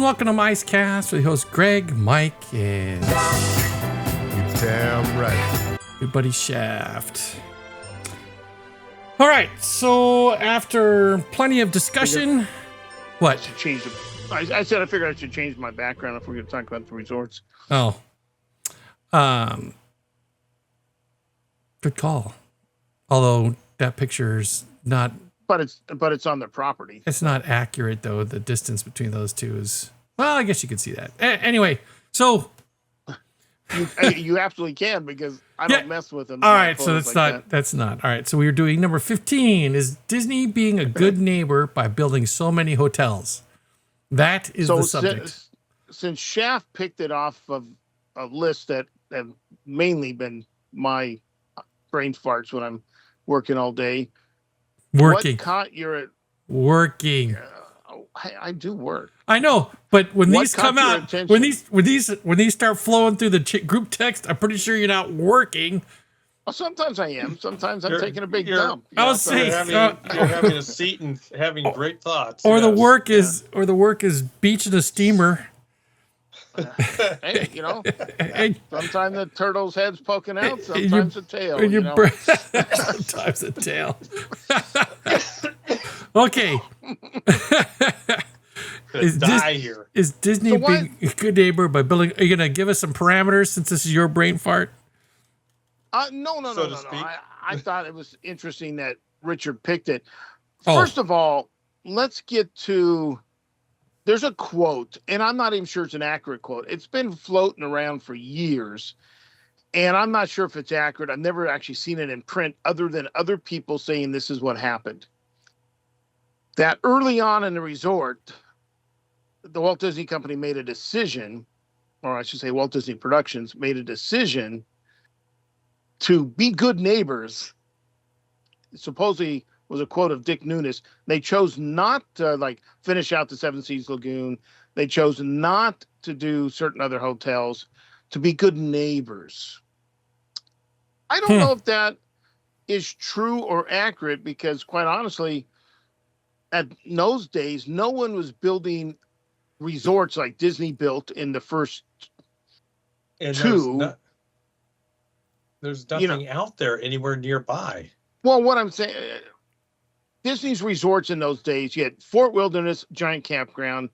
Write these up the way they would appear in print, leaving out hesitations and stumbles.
welcome to MiceCast with host Greg, Mike, and It's damn right. your buddy Shaft. All right, so after plenty of discussion, what? Change the, I said I figured I should change my background if we're going to talk about the resorts. Oh, good call. Although that picture's not. But it's on their property. It's not accurate though. The distance between those two is. Well, I guess you could see that. Anyway, so. You absolutely can because I don't mess with them. All right, so that's not. All right, so we were doing number 15. Is Disney being a good neighbor by building so many hotels? That is the subject. Since Shaft picked it off of a list that have mainly been my brain farts when I'm working all day. Working. What caught your... Working. I do work. I know, but when these come out, attention? when these start flowing through the group text, I'm pretty sure you're not working. Well, sometimes I am. Sometimes I'm taking a big dump. I was saying you're having a seat and having great thoughts. Or the work is beaching a steamer. Hey, sometimes the turtle's head's poking out, sometimes the tail. Sometimes the tail. Okay. Is Disney being a good neighbor by building? Are you going to give us some parameters since this is your brain fart? No. I thought it was interesting that Richard picked it. Oh. First of all, let's get to... There's a quote, and I'm not even sure it's an accurate quote. It's been floating around for years, and I'm not sure if it's accurate. I've never actually seen it in print other than other people saying this is what happened. That early on in the resort, the Walt Disney Company made a decision, or I should say Walt Disney Productions made a decision to be good neighbors. Supposedly was a quote of Dick Nunis. They chose not to finish out the Seven Seas Lagoon. They chose not to do certain other hotels, to be good neighbors. I don't know if that is true or accurate because quite honestly, at those days, no one was building resorts like Disney built in the first two. There's nothing out there anywhere nearby. Well, what I'm saying, Disney's resorts in those days, you had Fort Wilderness, giant campground,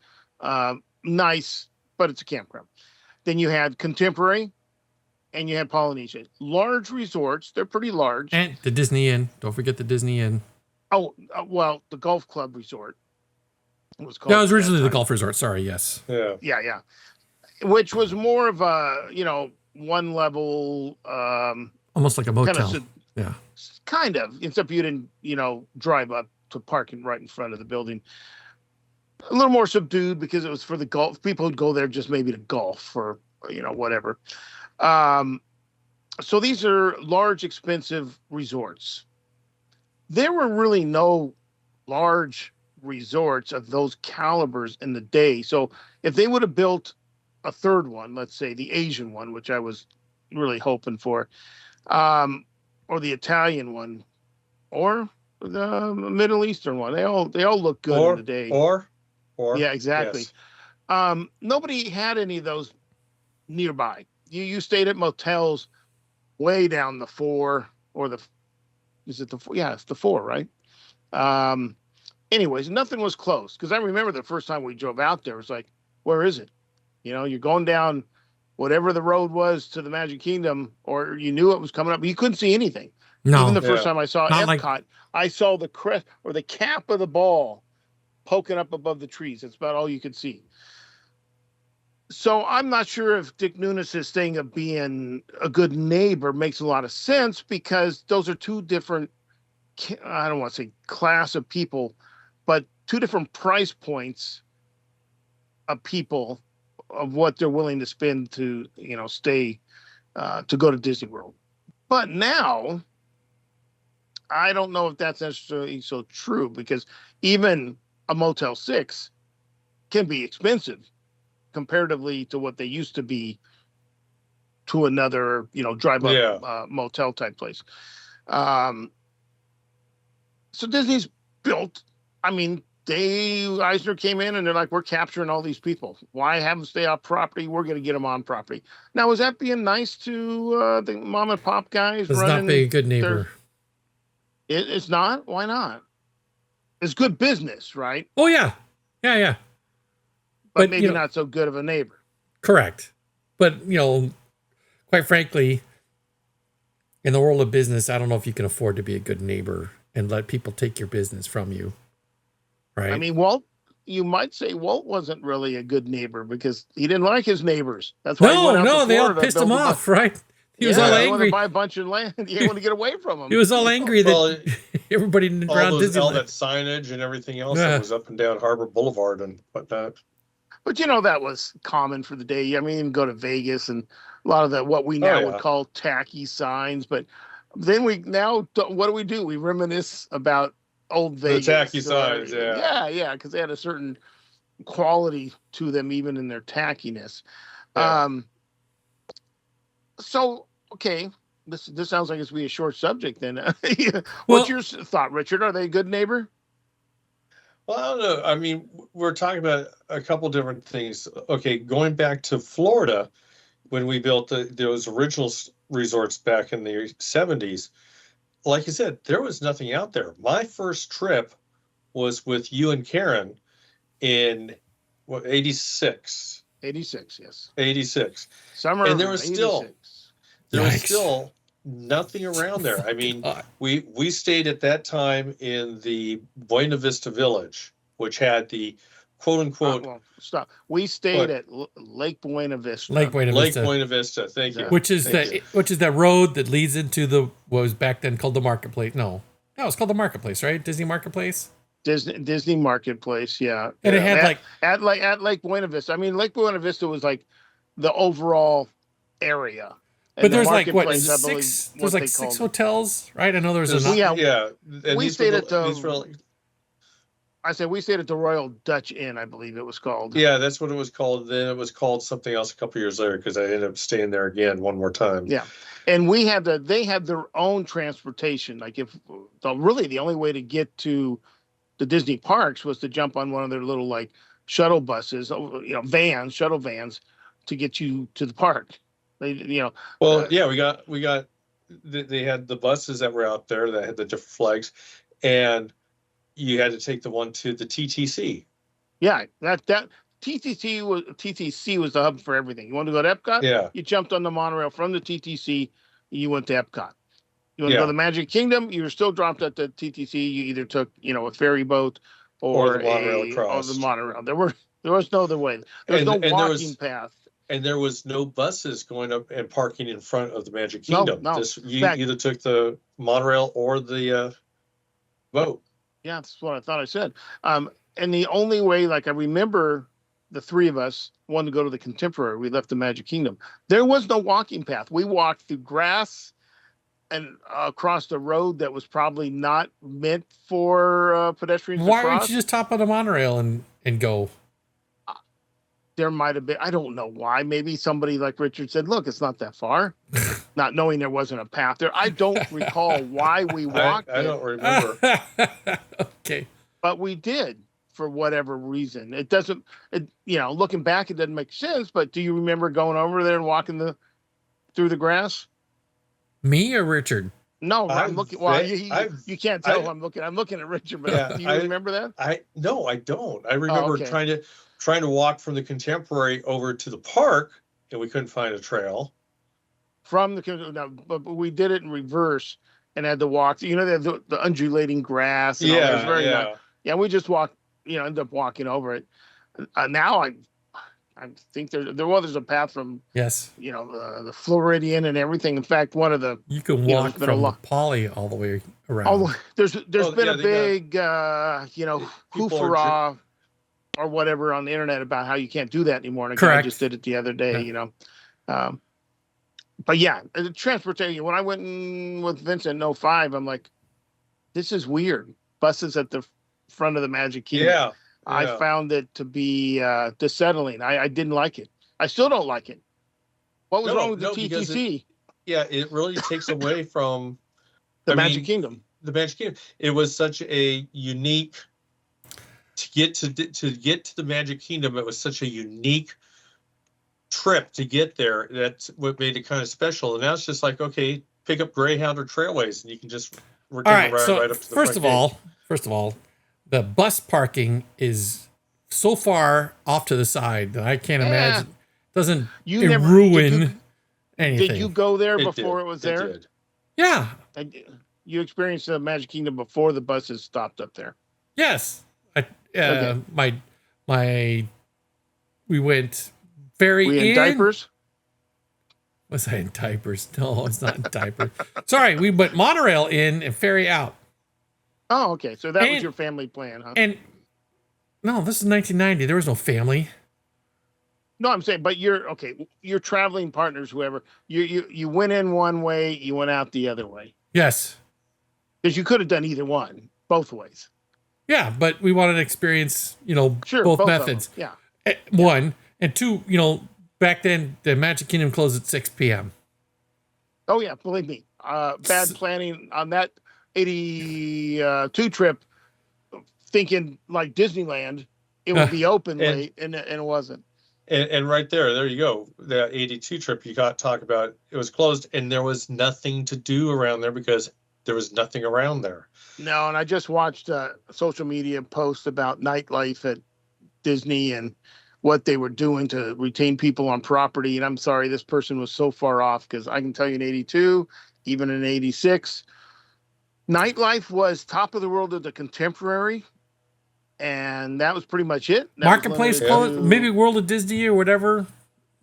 nice, but it's a campground. Then you had Contemporary, and you had Polynesia. Large resorts, they're pretty large. And the Disney Inn. Don't forget the Disney Inn. Oh, well, the Golf Club Resort. It was called. That was originally the Golf Resort. Sorry, yes. Yeah. Which was more of a, one level. Almost like a motel. Kind of, except you didn't, drive up to parking right in front of the building. A little more subdued because it was for the golf. People would go there just maybe to golf or, whatever. So these are large, expensive resorts. There were really no large resorts of those calibers in the day. So if they would have built a third one, let's say the Asian one, which I was really hoping for, or the Italian one, or the Middle Eastern one. They all look good in the day. Or yeah, exactly. Yes. Nobody had any of those nearby. You stayed at motels way down the 4 or the... Is it the 4? Yeah, it's the 4, right? Anyways, nothing was close because I remember the first time we drove out there, it was like, where is it? You're going down whatever the road was to the Magic Kingdom, or you knew it was coming up, but you couldn't see anything. No. Even the first time I saw Epcot, I saw the crest or the cap of the ball poking up above the trees. That's about all you could see. So I'm not sure if Dick Nunis' thing of being a good neighbor makes a lot of sense because those are two different, I don't want to say class of people, but two different price points of people of what they're willing to spend to, stay, to go to Disney World. But now, I don't know if that's necessarily so true because even a Motel 6 can be expensive comparatively to what they used to be to another, drive-up motel type place. So Disney's built, Dave Eisner came in and they're like, we're capturing all these people. Why have them stay off property? We're going to get them on property. Now, is that being nice to the mom and pop guys? It's not being a good neighbor. It's not? Why not? It's good business, right? Oh, yeah. Yeah. But maybe not so good of a neighbor. Correct. But, quite frankly, in the world of business, I don't know if you can afford to be a good neighbor and let people take your business from you. Right. I mean, you might say Walt wasn't really a good neighbor because he didn't like his neighbors. That's why he went out to they all Florida, pissed him off, right? He was all angry. He wanted to buy a bunch of land. He didn't want to get away from him. He was all angry that everybody around Disneyland. All that signage and everything else that was up and down Harbor Boulevard and whatnot. But that was common for the day. I mean, even go to Vegas and a lot of that what we now would call tacky signs. But then what do? We reminisce about old Vegas. The tacky signs, Yeah, because they had a certain quality to them, even in their tackiness. Yeah. So, okay, this sounds like it's going to be a short subject then. What's your thought, Richard? Are they a good neighbor? Well, I don't know. I mean, we're talking about a couple different things. Okay, going back to Florida, when we built those original resorts back in the 70s, like you said, there was nothing out there. My first trip was with you and Karen in 86. 86, yes. 86. Summer, and there was 86. still nothing around there. I mean, we stayed at that time in the Buena Vista Village, which had the quote unquote. Stop. We stayed at Lake Buena Vista. Lake Buena Vista. Thank you. Which is that road that leads into what was back then called the Marketplace. No, it's called the Marketplace, right? Disney Marketplace. Disney Marketplace, yeah. And it had at Lake Buena Vista. I mean, Lake Buena Vista was like the overall area. But there's like six. There's like 6 hotels, right? I know there's a yeah. We stayed at I said we stayed at the Royal Dutch Inn, I believe it was called. Yeah, that's what it was called. Then it was called something else a couple years later because I ended up staying there again one more time. Yeah, and they had their own transportation. Like really the only way to get to the Disney parks was to jump on one of their little like shuttle buses, shuttle vans to get you to the park. Well, yeah, we got. They had the buses that were out there that had the different flags, and you had to take the one to the TTC. Yeah, that TTC was the hub for everything. You wanted to go to Epcot? Yeah. You jumped on the monorail from the TTC, you went to Epcot. You want to go to the Magic Kingdom? You were still dropped at the TTC. You either took, a ferry boat or the monorail across. Or the monorail. There was no other way. There was no walking path. And there was no buses going up and parking in front of the Magic Kingdom. No. You either took the monorail or the boat. Yeah, that's what I thought I said. And the only way, like I remember the three of us wanted to go to the Contemporary. We left the Magic Kingdom. There was no walking path. We walked through grass and across the road that was probably not meant for pedestrians to cross. Why don't you just hop on the monorail and go? There might have been, I don't know why. Maybe somebody like Richard said, look, it's not that far. Not knowing there wasn't a path there. I don't recall why we walked. I don't remember. Okay. But we did for whatever reason. Looking back, it doesn't make sense. But do you remember going over there and walking through the grass? Me or Richard? No, I'm looking. Well, you can't tell who I'm looking. I'm looking at Richard. But do you remember that? No, I don't. I remember trying to walk from the Contemporary over to the park, and we couldn't find a trail. But we did it in reverse and had to walk. The undulating grass. And all that. It was very nice. Yeah, we just walked. Ended up walking over it. Now I think there's a path from the Floridian and everything. In fact, one of the you can walk from Poly all the way around. There's been a big hoofah or whatever on the internet about how you can't do that anymore. And I just did it the other day. But yeah, the transportation. When I went in with Vincent in 05, I'm like, this is weird. Buses at the front of the Magic Kingdom. Yeah. I found it to be unsettling. I didn't like it. I still don't like it. What was wrong with the TTC? It really takes away from the Magic Kingdom. The Magic Kingdom. It was such a unique to get to the Magic Kingdom, it was such a unique trip to get there. That's what made it kind of special. And now it's just like, okay, pick up Greyhound or Trailways, and you can just All right. ride So right up to the first of all, the bus parking is so far off to the side that I can't imagine. Doesn't ruin anything. Did you go there It before did. it was It there? did. Yeah. You experienced the Magic Kingdom before the buses stopped up there. Yes. Okay. We went ferry Were you in diapers? Was I in diapers? No, it's not in diapers. Sorry, we went monorail in and ferry out. Oh, okay. So that was your family plan, huh? And no, this is 1990. There was no family. No, I'm saying, but your traveling partners, whoever, you went in one way, you went out the other way. Yes. Because you could have done either one, both ways. Yeah, but we wanted to experience, Sure, both of methods. them. One, and two, back then the Magic Kingdom closed at 6 p.m. Oh yeah, believe me. Bad planning on that 82 trip, thinking like Disneyland, it would be open late, and it wasn't. And right there you go. That 82 trip you got talk about, it was closed, and there was nothing to do around there because there was nothing around there. No, and I just watched a social media post about nightlife at Disney and what they were doing to retain people on property. And I'm sorry, this person was so far off, because I can tell you in 82, even in 86, nightlife was top of the world of the Contemporary. And that was pretty much it. That Marketplace closed, maybe World of Disney or whatever.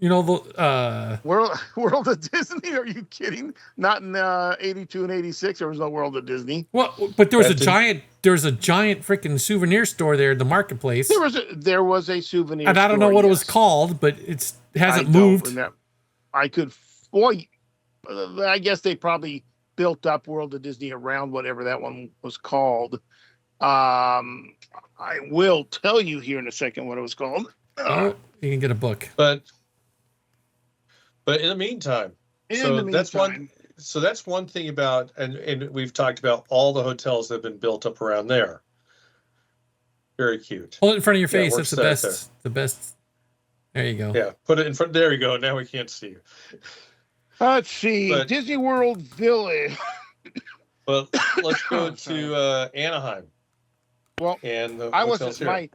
World of Disney? Are you kidding? Not in 82 and 86. There was no World of Disney. Well, but there was a giant freaking souvenir store there in the Marketplace. There was a souvenir and I don't know what it was called, but it hasn't moved. I guess they probably built up World of Disney around whatever that one was called. I will tell you here in a second what it was called. You can get a book. But in the meantime, that's one thing about, and we've talked about all the hotels that have been built up around there. Very cute. Hold it in front of your face. That's the best. There. The best. There you go. Yeah, put it in front. There you go. Now we can't see you. Let's see. Disney World Village. But let's go to Anaheim. Well, and I wasn't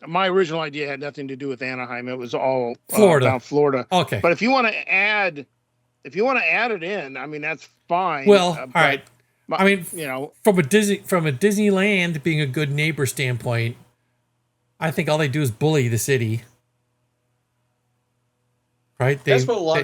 my original idea had nothing to do with Anaheim. It was all Florida. About Florida. Okay. But if you want to add it in, I mean, that's fine. Well, all right. From a Disneyland being a good neighbor standpoint, I think all they do is bully the city. Right. That's what a lot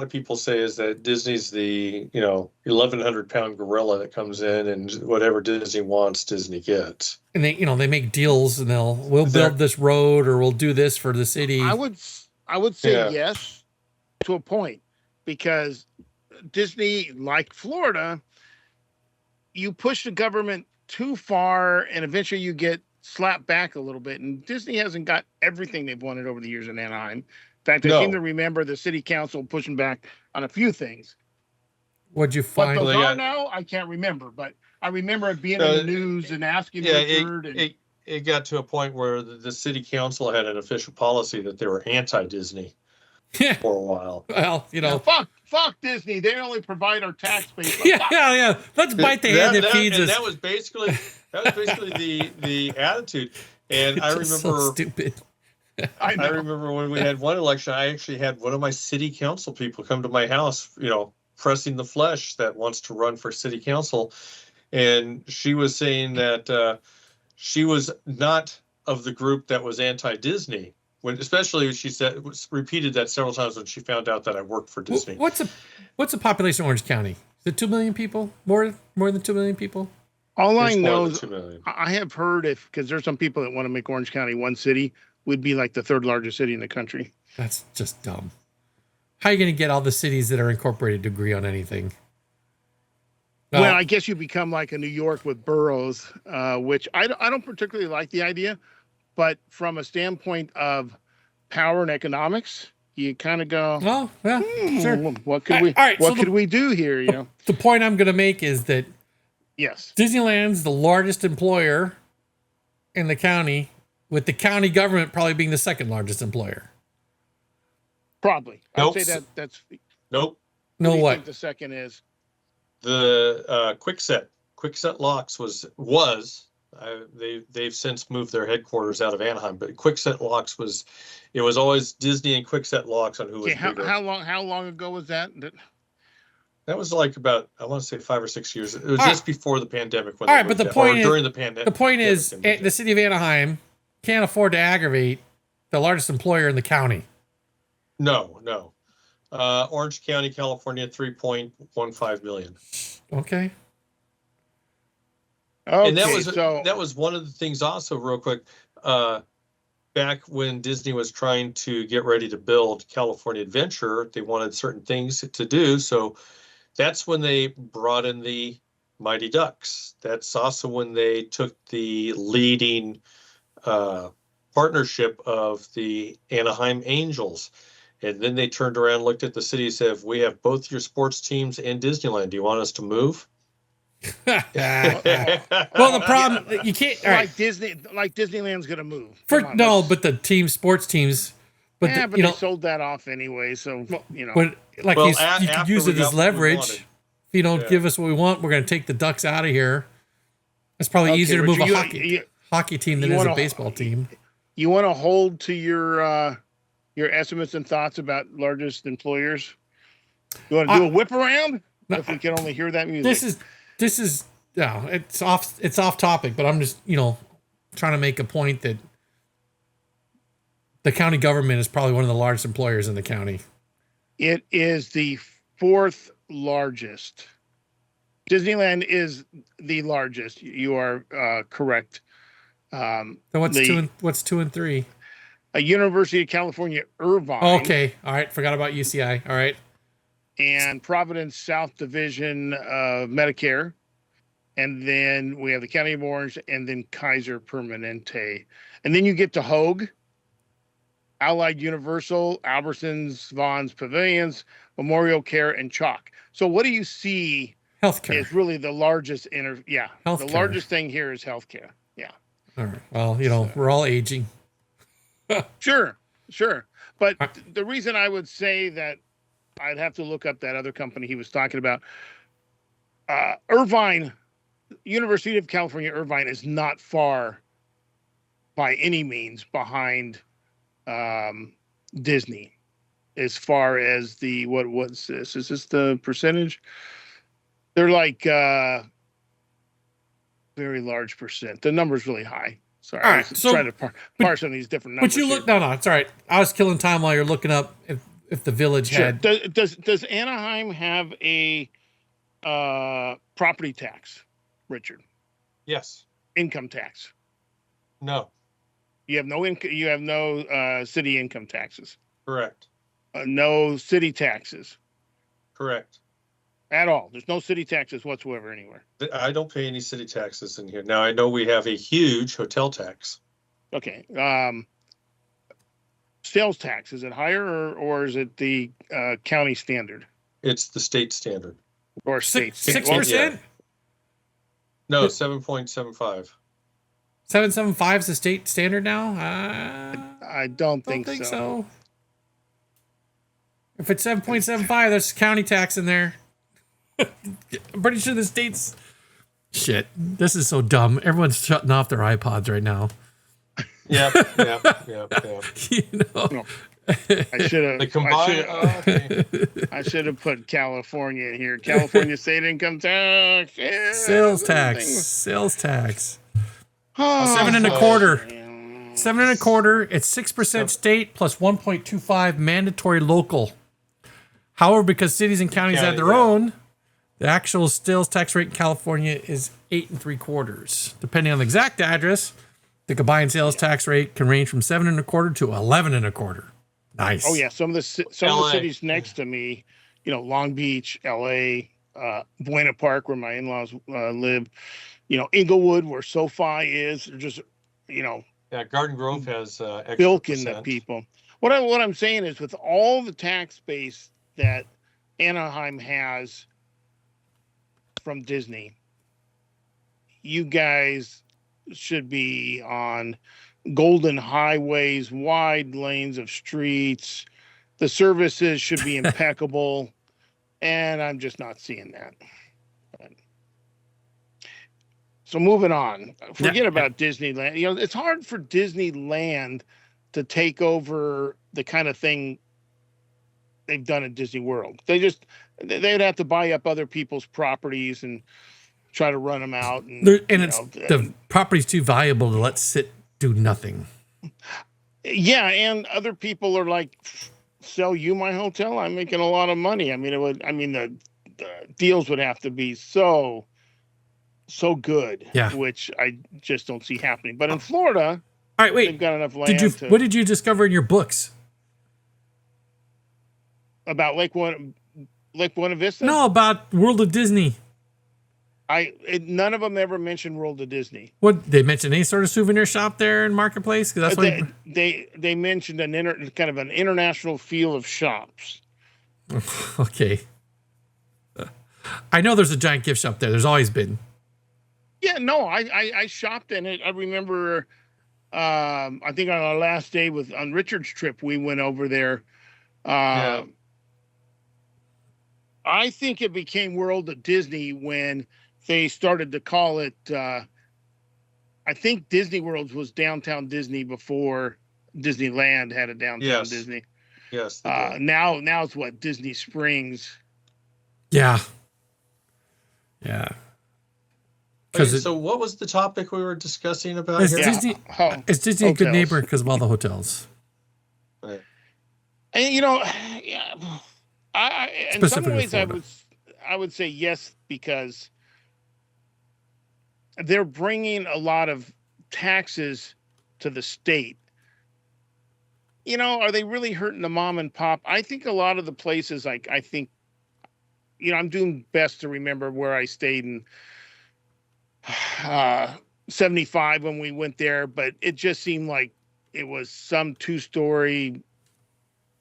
of people say, is that Disney's the 1,100-pound gorilla that comes in, and whatever Disney wants, Disney gets. And they make deals, and we'll build this road, or we'll do this for the city. I would say yes, to a point, because Disney, like Florida, you push the government too far, and eventually you get slapped back a little bit. And Disney hasn't got everything they've wanted over the years in Anaheim. In fact, I seem to remember the city council pushing back on a few things. What'd you find? What those are now, I can't remember, but I remember it being in the news and asking Richard. It got to a point where the city council had an official policy that they were anti-Disney for a while. Well, fuck Disney. They only provide our tax base. Yeah. Let's bite the hand that feeds us. That was basically the attitude. And I remember so stupid. I remember when we had one election, I actually had one of my city council people come to my house, pressing the flesh, that wants to run for city council. And she was saying that she was not of the group that was anti-Disney. Especially she repeated that several times when she found out that I worked for Disney. What's the population of Orange County? Is it 2 million people? More than 2 million people? All I know is I have heard, because there's some people that want to make Orange County one city, would be like the third largest city in the country. That's just dumb. How are you going to get all the cities that are incorporated to agree on anything? Well, I guess you become like a New York with boroughs, which I don't particularly like the idea. But from a standpoint of power and economics, you kind of go, "Oh, yeah, sure. What could we do here?" The point I'm going to make is that Yes, Disneyland's the largest employer in the county, with the county government probably being the second largest employer. probably. Nope. I'd say that's. Nope. Who No do you what? think the second is? The Quickset Locks was they've since moved their headquarters out of Anaheim, but Quickset Locks was always Disney and Quickset Locks on who was Okay, bigger. how long ago was that? That was like about, I want to say 5 or 6 years. It was All just right. before the pandemic. When All they right, but moved the out, point or is, during the pandemic. the point is, the city of Anaheim can't afford to aggravate the largest employer in the county. No. Orange County, California, 3.15 million. Okay. Okay, And so that was one of the things also, real quick, back when Disney was trying to get ready to build California Adventure, they wanted certain things to do. So that's when they brought in the Mighty Ducks. That's also when they took the leading partnership of the Anaheim Angels. And then they turned around, looked at the city, and said, we have both your sports teams and Disneyland. Do you want us to move? Well, the problem you can't. All right. like Disneyland's gonna move. But the sports teams. But yeah, the, but you they know, sold that off anyway. So you know, but like Well, you could after use we it got as what we leverage. wanted. If you don't Yeah. give us what we want, we're going to take the Ducks out of here. It's probably Okay, easier to move Richard, a hockey team than it is a baseball team. you want to hold to your estimates and thoughts about largest employers? You want to do a whip around? No, If we can only hear that music. This is no, it's off topic, but I'm just trying to make a point that the county government is probably one of the largest employers in the county. It is the fourth largest. Disneyland is the largest. You are correct. So what's two and three? A University of California, Irvine. Okay, all right. Forgot about UCI. All right. And Providence South Division of Medicare. And then we have the County of Orange, and then Kaiser Permanente. And then you get to Hogue, Allied Universal, Albertsons, Vaughn's Pavilions, Memorial Care, and Chalk. So what do you see Healthcare is really the largest Healthcare. The largest thing here is healthcare. Yeah. All right. Well, we're all aging. Sure. But the reason I would say that I'd have to look up that other company he was talking about. Irvine, University of California, Irvine is not far by any means behind Disney as far as the what's this? Is this the percentage? They're like very large percent. The number's really high. Sorry, All I right, was so- trying to parse some of these different numbers. But you look no, it's all right. I was killing time while you're looking up if the village Sure. had. Does Anaheim have a property tax, Richard? Yes. Income tax. No. You have no income. You have no city income taxes. Correct. No city taxes Correct. at all. There's no city taxes whatsoever anywhere. I don't pay any city taxes in here. Now, I know we have a huge hotel tax. Okay. Sales tax, is it higher or is it the county standard It's the state standard. or state? 6%. No, 7.75. 7.75 is the state standard now. I don't Don't think think so. so. If it's 7.75, there's county tax in there. I'm pretty sure the state's. Shit, this is so dumb. Everyone's shutting off their iPods right now. Yeah. You know. No. I should The have. combined. I should have put California in here. California state income tax. Yeah, Sales tax. things. Sales tax. Oh, 7.25. 7.25. It's 6% state plus 1.25 mandatory local. However, because cities and counties have their own, the actual sales tax rate in California is 8.75. Depending on the exact address, the combined sales tax rate can range from 7.25 to 11.25. Nice. Oh yeah, some of the cities next to me, Long Beach, L.A., Buena Park, where my in-laws live, Inglewood, where SoFi is, they're just, Yeah, Garden Grove has extra bilking the percent. people. What I'm saying is, with all the tax base that Anaheim has from Disney, you guys should be on golden highways, wide lanes of streets. The services should be impeccable. And I'm just not seeing that. So moving on, forget about Disneyland. You know, it's hard for Disneyland to take over the kind of thing they've done at Disney World. They'd have to buy up other people's properties and try to run them out. And the property's too valuable to let sit do nothing. Yeah, and other people are like, sell you my hotel. I'm making a lot of money. I mean, the deals would have to be so good, which I just don't see happening. But in Florida, all right, wait, they've got enough land. What did you discover in your books about Lake Buena Vista? No, about World of Disney. None of them ever mentioned World of Disney. What, they mentioned any sort of souvenir shop there in Marketplace? Because that's what they mentioned kind of an international feel of shops. Okay, I know there's a giant gift shop there. There's always been. Yeah, no, I shopped in it. I remember, I think on our last day on Richard's trip, we went over there. I think it became World of Disney when they started to call it. I think Disney World was downtown Disney before Disneyland had a downtown Disney. Yes. Now it's what, Disney Springs. Yeah. So what was the topic we were discussing about? Is Disney a good neighbor because of all the hotels? Right. And in some ways I would say yes, because they're bringing a lot of taxes to the state. Are they really hurting the mom and pop? I think a lot of the places, I'm doing best to remember where I stayed in 75 when we went there, but it just seemed like it was some 2-story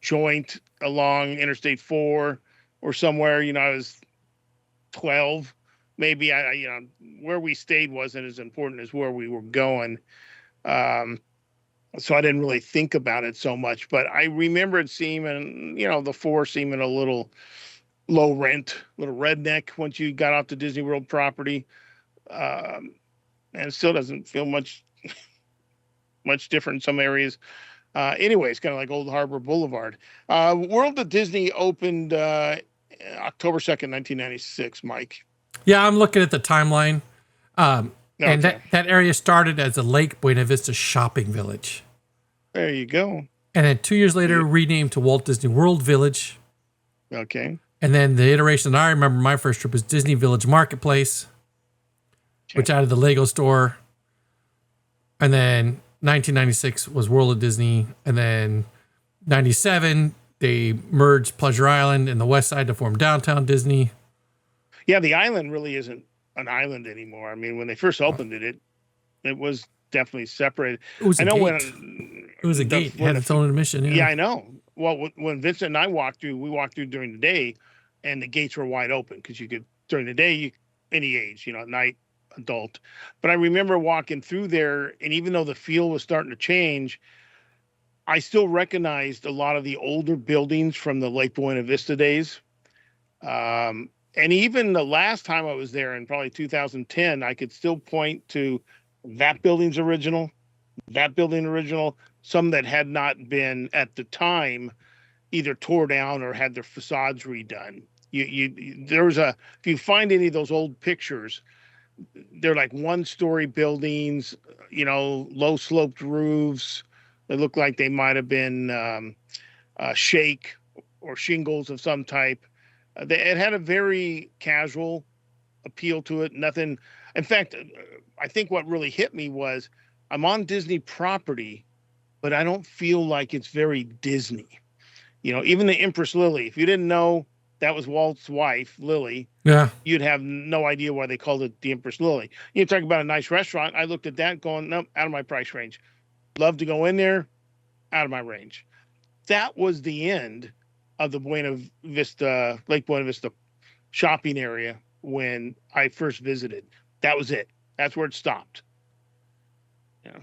joint along Interstate 4 or somewhere. I was 12, maybe. Where we stayed wasn't as important as where we were going, so I didn't really think about it so much. But I remember it seeming, the 4 seeming a little low rent, little redneck once you got off the Disney World property. And it still doesn't feel much different in some areas. Anyway, it's kind of like Old Harbor Boulevard. World of Disney opened October 2nd, 1996, Mike. Yeah, I'm looking at the timeline. And that area started as a Lake Buena Vista shopping village. There you go. And then 2 years later, renamed to Walt Disney World Village. Okay. And then the iteration that I remember my first trip was Disney Village Marketplace, which added the Lego store. And then 1996 was World of Disney. And then 97, they merged Pleasure Island and the West Side to form Downtown Disney. Yeah, the island really isn't an island anymore. I mean, when they first opened it was definitely separated. It was a gate. It had its own admission. Yeah, I know. Well, when Vincent and I walked through during the day, and the gates were wide open because you could, during the day, any age, at night, adult. But I remember walking through there, and even though the feel was starting to change, I still recognized a lot of the older buildings from the Lake Buena Vista days. And even the last time I was there in probably 2010, I could still point to that building original, some that had not been at the time either tore down or had their facades redone. If you find any of those old pictures, they're like 1-story buildings, low sloped roofs. They look like they might have been shake or shingles of some type. It had a very casual appeal to it. Nothing. In fact, I think what really hit me was I'm on Disney property, but I don't feel like it's very Disney. Even the Empress Lily, if you didn't know that was Walt's wife, Lily, you'd have no idea why they called it the Empress Lily. You talk about a nice restaurant. I looked at that going, nope, out of my price range. Love to go in there, out of my range. That was the end of the Lake Buena Vista shopping area when I first visited. That was it. That's where it stopped. Yeah.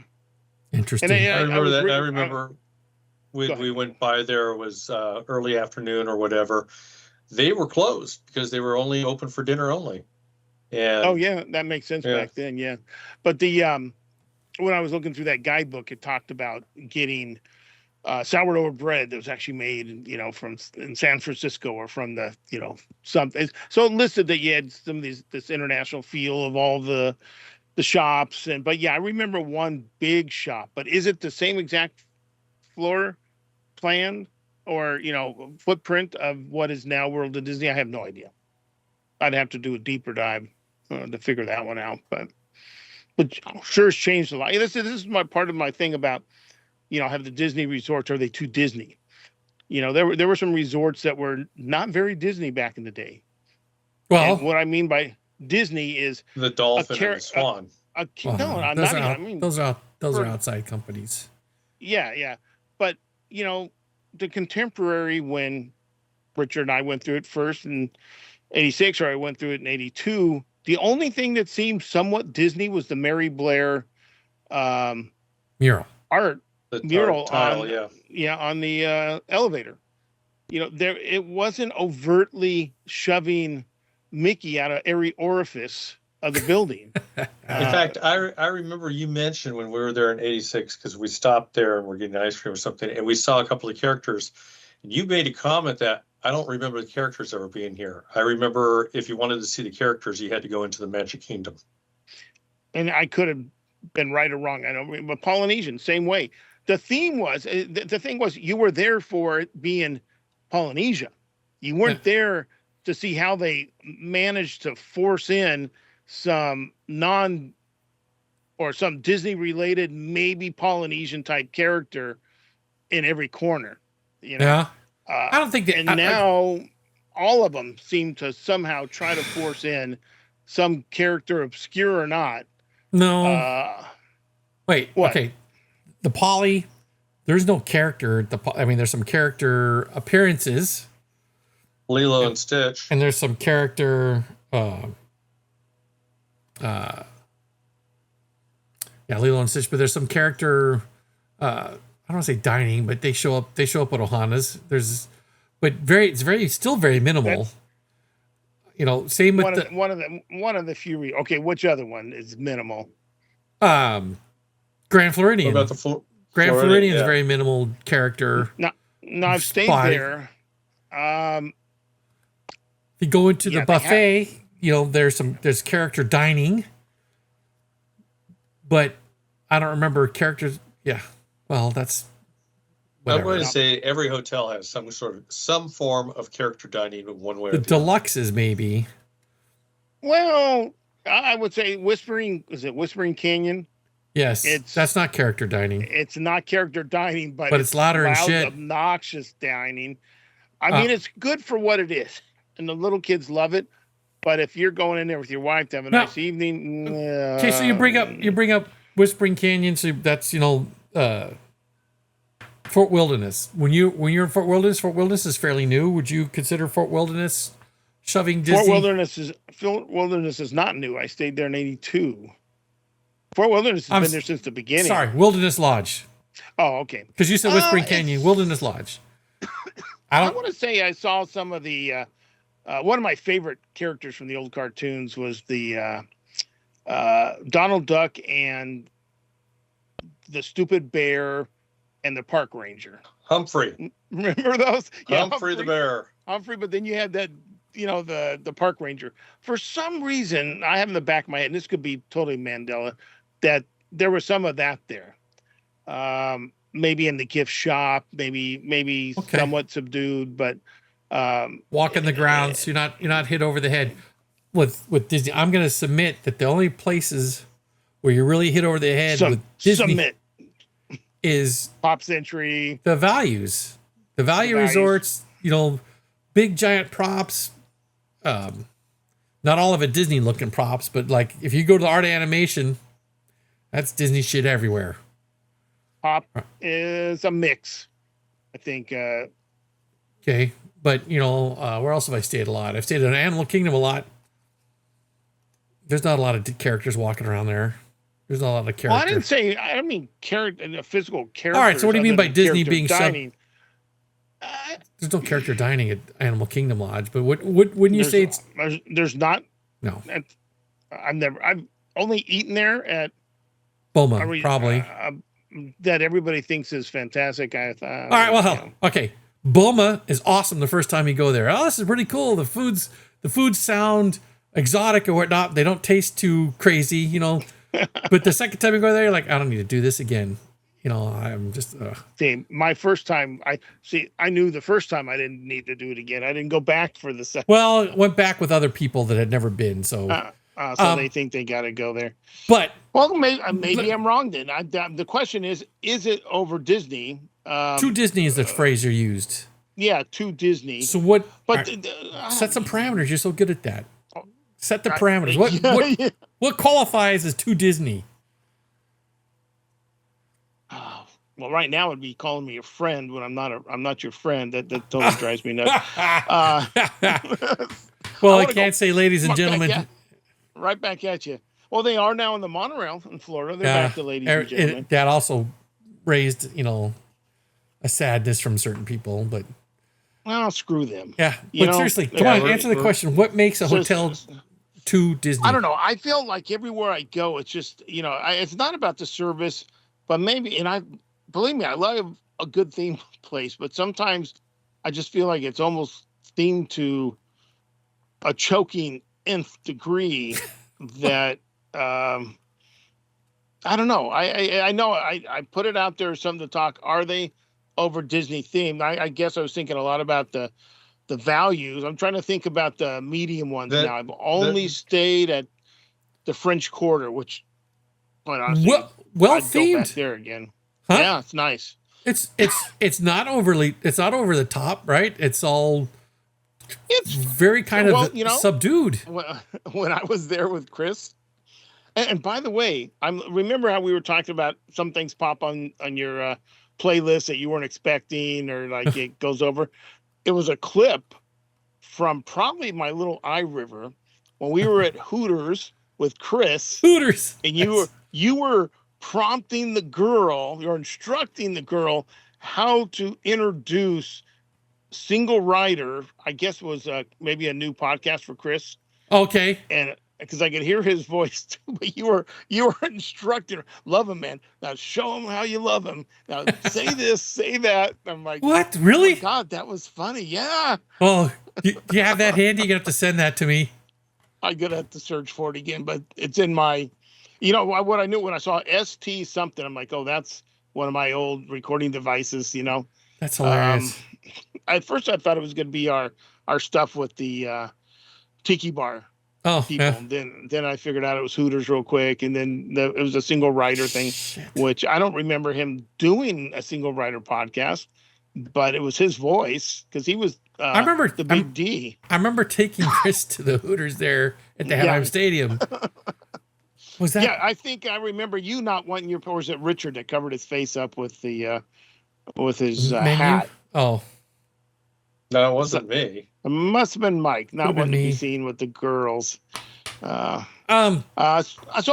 Interesting. I remember that. I I remember Go ahead. we went by there, it was early afternoon or whatever. They were closed because they were only open for dinner only. And Oh yeah, that makes sense yeah. back then. Yeah, but the when I was looking through that guidebook, it talked about getting sourdough bread that was actually made, from in San Francisco or from the, something. So it listed that you had some of this international feel of all the shops, but yeah, I remember one big shop. But is it the same exact floor plan or footprint of what is now World of Disney? I have no idea. I'd have to do a deeper dive to figure that one out, but sure it's changed a lot. This is my part of my thing about have the Disney resorts, are they too Disney? There were some resorts that were not very Disney back in the day. Well, and what I mean by Disney is the dolphin and the swan. No, I'm those not are even. out, I mean, those are outside companies. yeah, but the contemporary, when Richard and I went through it first in '86, or I went through it in '82. The only thing that seemed somewhat Disney was the Mary Blair Mural. art The mural tile, on yeah. on the elevator. There it wasn't overtly shoving Mickey out of every orifice of the building. In fact, I remember you mentioned when we were there in '86, because we stopped there and we're getting ice cream or something, and we saw a couple of characters. And you made a comment that I don't remember the characters ever being here. I remember if you wanted to see the characters, you had to go into the Magic Kingdom. And I could have been right or wrong. I don't. But Polynesian, same way. The theme was the thing was you were there for it being Polynesia. You weren't there to see how they managed to force in some some Disney related, maybe Polynesian type character in every corner. Yeah. I don't think that. And now all of them seem to somehow try to force in some character, obscure or not. No. Wait. What? Okay. The Polly, there's no character. There's some character appearances. Lilo and Stitch. And there's some character. Lilo and Stitch. But there's some character. I don't want to say dining, but they show up. They show up at Ohana's. It's still very minimal. Same with one of the few. Okay, which other one is minimal? Grand Floridian. What about Grand Floridian is a very minimal character. No, I've stayed there. If you go into the buffet, there's character dining, but I don't remember characters. Yeah, well, that's. Whatever. I'm going to say every hotel has some form of character dining in one way or the other. Deluxes, maybe. Well, I would say Whispering Canyon? Yes, that's not character dining. It's not character dining, but it's louder and shit. Obnoxious dining. I mean, it's good for what it is, and the little kids love it. But if you're going in there with your wife to have a nice evening, okay. So you bring up Whispering Canyon. So that's Fort Wilderness. When you're in Fort Wilderness is fairly new. Would you consider Fort Wilderness shoving Disney? Fort Wilderness is not new. I stayed there in '82. Fort Wilderness has been there since the beginning. Sorry, Wilderness Lodge. Oh, okay. Because you said Whispering Canyon, Wilderness Lodge. I want to say I saw some of the. One of my favorite characters from the old cartoons was the Donald Duck and the Stupid Bear and the Park Ranger. Humphrey. Remember those? Yeah, Humphrey the Bear. Humphrey, but then you had that, the Park Ranger. For some reason, I have in the back of my head, and this could be totally Mandela, that there was some of that there. Maybe in the gift shop, maybe somewhat subdued, but walking the grounds, you're not hit over the head with Disney. I'm going to submit that the only places where you really hit over the head with Disney is Pop Century, the values, resorts. Big giant props. Not all of it Disney looking props, but like if you go to the Art of Animation, that's Disney shit everywhere. Pop is a mix, I think. Okay, but where else have I stayed a lot? I've stayed at Animal Kingdom a lot. There's not a lot of characters walking around there. There's not a lot of characters. Well, I didn't say. I don't mean character, physical character. All right. So what do you mean by Disney being dining? There's no character dining at Animal Kingdom Lodge, but what wouldn't you say it's? There's not. No. I've only eaten there at Boma, probably. That everybody thinks is fantastic. I thought. All right. Well, hell, okay. Boma is awesome the first time you go there. Oh, this is pretty cool. The foods sound exotic or whatnot. They don't taste too crazy, you know. But the second time you go there, you're like, I don't need to do this again. You know, I'm just. See, my first time, I knew the first time I didn't need to do it again. I didn't go back for the second. Well, went back with other people that had never been, so. So they think they got to go there. But well, maybe I'm wrong then. The question is it over Disney? To Disney is the phrase you used. Yeah, to Disney. So what? But set some parameters. You're so good at that. Set the parameters. What qualifies as to Disney? Well, right now it'd be calling me a friend when I'm not your friend. That totally drives me nuts. Well, I can't say, ladies and gentlemen. Right back at you. Well, they are now in the monorail in Florida. They're back to ladies and gentlemen. That also raised, a sadness from certain people, but. Well, screw them. Yeah, but seriously, come on, answer the question. What makes a hotel to Disney? I don't know. I feel like everywhere I go, it's just, it's not about the service, but maybe, and believe me, I love a good theme place, but sometimes I just feel like it's almost themed to a choking nth degree that, I don't know. I know I put it out there as something to talk. Are they over Disney themed? I guess I was thinking a lot about the values. I'm trying to think about the medium ones now. I've only stayed at the French Quarter, which, quite honestly, well I'd themed. go back there again. Huh? Yeah, it's nice. It's not over the top, right? It's very kind of subdued. When I was there with Chris, and by the way, remember how we were talking about some things pop on your playlist that you weren't expecting, or like it goes over. It was a clip from probably my little iRiver when we were at Hooters with Chris. Hooters, and you were prompting the girl, you're instructing the girl how to introduce single rider. I guess was maybe a new podcast for Chris. Okay, and because I could hear his voice too, but you were instructing her. Love him, man. Now show him how you love him. Now say this, say that. I'm like, what? Really? Oh my God, that was funny. Yeah. Well, do you have that handy? You're gonna have to send that to me. I'm gonna have to search for it again, but it's in my. What I knew when I saw ST something, I'm like, oh, that's one of my old recording devices. That's hilarious. At first, I thought it was going to be our stuff with the Tiki Bar. Oh, people. Yeah. Then I figured out it was Hooters real quick, and then it was a single rider thing, which I don't remember him doing a single rider podcast, but it was his voice because he was. I remember the Big D. I remember taking Chris to the Hooters there at the Anaheim Stadium. Was that? Yeah, I think I remember you not wanting your. Or was it Richard that covered his face up with the with his hat? Oh, no, it wasn't me. It must have been Mike, not wanting to be seen with the girls. So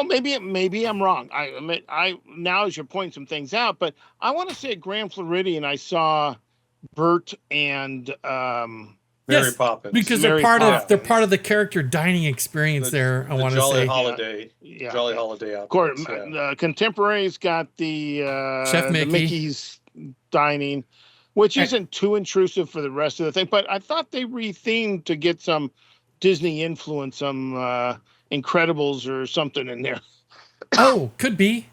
maybe I'm wrong. I now as you're pointing some things out, but I want to say at Grand Floridian I saw Bert and Mary Poppins, because they're part of the character dining experience there. I want to say Jolly Holiday. Of course, the Contemporaries got the Chef Mickey. The Mickey's dining, which isn't too intrusive for the rest of the thing. But I thought they rethemed to get some Disney influence, some Incredibles or something in there. Oh, could be.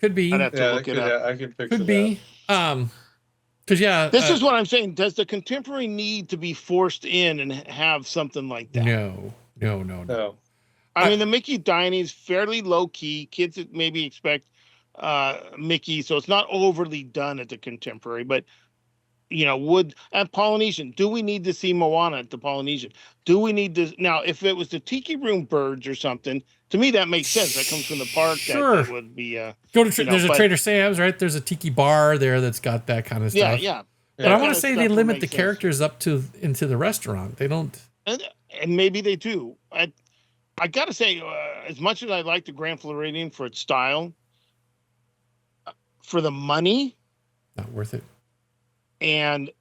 I'd have to look it up. I could picture could be. Because this is what I'm saying. Does the Contemporary need to be forced in and have something like that? No. I mean, the Mickey dining is fairly low key. Kids maybe expect Mickey, so it's not overly done at the Contemporary. But would at Polynesian, do we need to see Moana at the Polynesian? Do we need to now? If it was the Tiki Room Birds or something, to me that makes sense. That comes from the park. Sure, that would be. There's a Trader Sam's, right? There's a Tiki bar there that's got that kind of stuff. Yeah. But I want to say they limit the characters up into the restaurant. They don't. And maybe they do. I got to say, as much as I like the Grand Floridian for its style, for the money, Not worth it. and